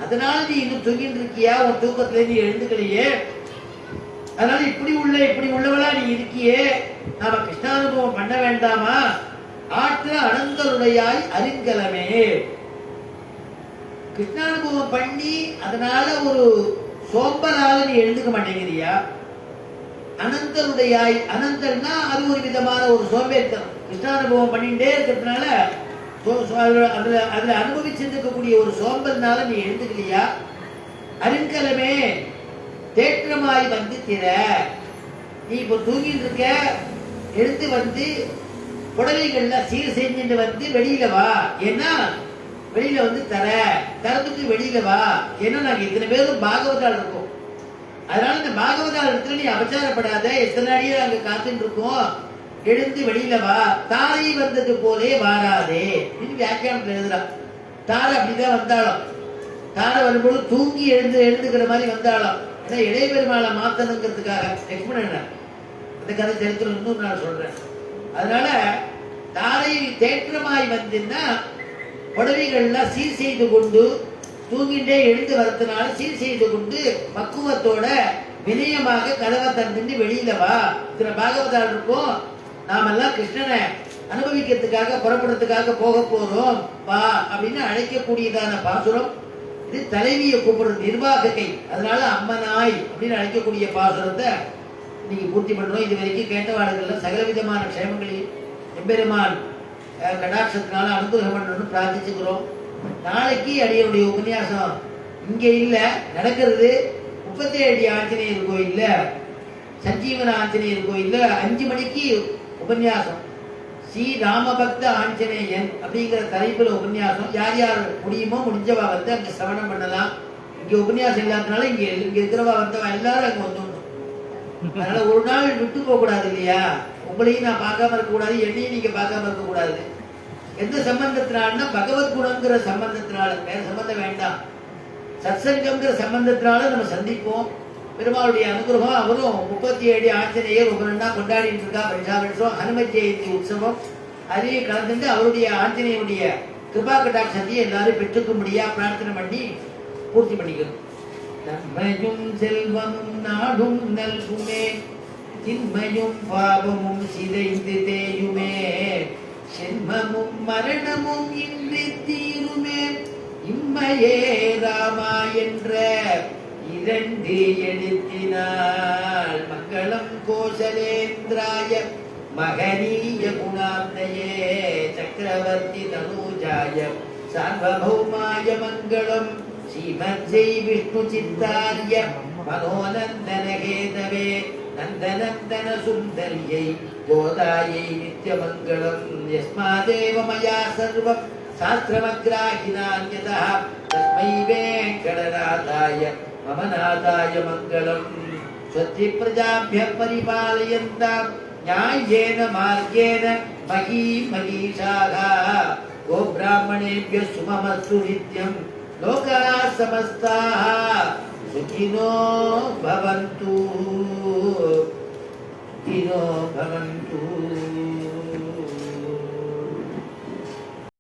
அதனால நீ இன்னும் தூங்கிட்டு இருக்கியா, உன் தூக்கத்துல நீ எழுந்துக்கலையே, அதனால இப்படி உள்ளவளா நீ இருக்கியே, நாம கிருஷ்ணானுபவம் பண்ண வேண்டாமா, ஆற்ற அனந்தருடையாய் அறிங்கலமே. கிருஷ்ணானுபவம் பண்ணி அதனால ஒரு சோம்பலால நீ எழுந்துக்க மாட்டேங்கிறியா. அனந்தருடையாய், அனந்தர்னா அது ஒரு விதமான ஒரு சோம்பேறித்தனம். கிருஷ்ணானுபவம் பண்ணிட்டே இருக்கிறதுனால அதுல அனுபவிச்சிருக்கக்கூடிய ஒரு சோம்பல்னால நீ எழுந்துக்கலையா. அறிங்கலமே தேற்றமாய் வந்து திற, நீ இப்போ தூங்கிட்டு இருக்க, எழுந்து வந்து புடவைகள்ல சீர் செஞ்சுட்டு வந்து வெளியில வா, ஏன்னா வெளியில வந்து திறந்துட்டு வெளியில வா, ஏன்னா நாங்க இத்தனை பேரும் பாகவதால் இருக்கோம், அதனால இந்த பாகவதால் இடத்துல நீ அபச்சாரப்படாத, எத்தனை அடியே அங்க காத்துட்டு இருக்கோம், எழுந்து வெளியில வா, தாரை வந்தது போலே வாராதே அப்படின்னு வியாக்கியானத்துல எழுதுறான். தாரை அப்படிதான் வந்தாலும், தாரை வரும்போது தூங்கி எழுந்துக்கிற மாதிரி வந்தாலும், ஏன்னா இடைப்பெருமாளை மாத்தணுங்கிறதுக்காக லட்சுமணன் அந்த கதை சரித்திரம் இன்னும் நான் சொல்றேன். அதனால தாரை தேற்றமாய் வந்துன்னா புடவைகள்லாம் சீர் செய்து கொண்டு தூங்கிட்டே எழுந்து வரதுனால சீர் செய்து கொண்டு பக்குவத்தோட வினயமாக கதவை தந்துட்டு வெளியில வா, இத்தனை பாகவதால் இருக்கும், நாமெல்லாம் கிருஷ்ணனை அனுபவிக்கிறதுக்காக புறப்படுறதுக்காக போக போறோம் வா அப்படின்னு அழைக்கக்கூடியதான பாசுரம் இது. தலைவியை கூப்பிடுறது நிர்வாகத்தை, அதனால அம்மனாய் அப்படின்னு அழைக்கக்கூடிய பாசுரத்தை இன்னைக்கு பூர்த்தி பண்றோம். இது வரைக்கும் கேட்டவாடுகள்ல சகல விதமான க்ஷேமங்களையும் எம்பெருமான் கடாட்சத்தினால அனுகிரகம் பண்ணணும்னு பிரார்த்திச்சுக்கிறோம். நாளைக்கு அடியனுடைய உபன்யாசம் இங்க இல்ல, நடக்கிறது 37 ஆஞ்சநேயர் கோயில்ல, சஞ்சீவன ஆஞ்சநேயர் கோயில்ல 5 மணிக்கு உபன்யாசம். ஸ்ரீ ராமபக்த ஆஞ்சநேயன் அப்படிங்கிற தலைப்புல உபன்யாசம். யார் யார் முடியுமோ முடிஞ்சவா வந்து அங்க சிரவணம் பண்ணலாம். இங்க உபன்யாசம் இல்லாதனால இங்க இருக்கிறவா வந்தவா எல்லாரும் அங்க வந்துடணும். அதனால ஒரு நாள் விட்டு போக கூடாது இல்லையா. உங்களையும் நான் பார்க்காம இருக்க கூடாது, என்னையும் நீங்க பார்க்காம இருக்க கூடாது. எந்த சம்பந்தத்தினால்னா பகவத் குணங்கிற சம்பந்தத்தினால, வேற சம்பந்தம் வேண்டாம். சத்சங்கம்ங்கிற சம்பந்தத்தினால நம்ம சந்திப்போம். பெருமாளுடைய அனுகிரகம், அவரும் 37 ஆஞ்சநேயர் ஒவ்வொன்றா கொண்டாடிட்டு இருக்கா. வருஷம் ஹனும ஜெயந்தி உற்சவம் அதையும் கலந்துட்டு அவருடைய ஆஞ்சநேயருடைய கிருபா கட்டாட்சத்தையும் எல்லாரும் பெற்றுக்கும்படியா பிரார்த்தனை பண்ணி பூர்த்தி பண்ணிக்கணும். நன்மையும் செல்வமும் நாடும் நல்குமே, தின்மையும் பாவமும் சிதைந்து தேயுமே, சென்மமும் மரணமும் இன்றி தீருமே, இம்மையே ராமா என்ற 2 எழுத்தினால் மங்களம் கோசலேந்திராய மகனீய குணாந்தயே சக்கரவர்த்தி தனூஜாய சார்வபௌமாய மங்களம் ஸ்ரீமத் ஜெய் விஷ்ணு சித்தாரிய மனோநந்தன கேதவே நந்தநந்தன சுந்தரியை கோதாயை நித்யமங்களம். யஸ்மாதேவ மயா சர்வம் சாஸ்திரமக்ராஹினான்யதா தஸ்மை வெங்கடநாதாய மம நாதாய மங்களம். ஸ்வஸ்தி பிரஜாभ्यः பரிபாலயந்தாம் ஞாயேன மார்கேன மகீஷாः கோப்ராஹ்மணேभ्यः சுமமஸ்து நித்யம். லோகாः சமஸ்தாः சுகினோ பவந்து.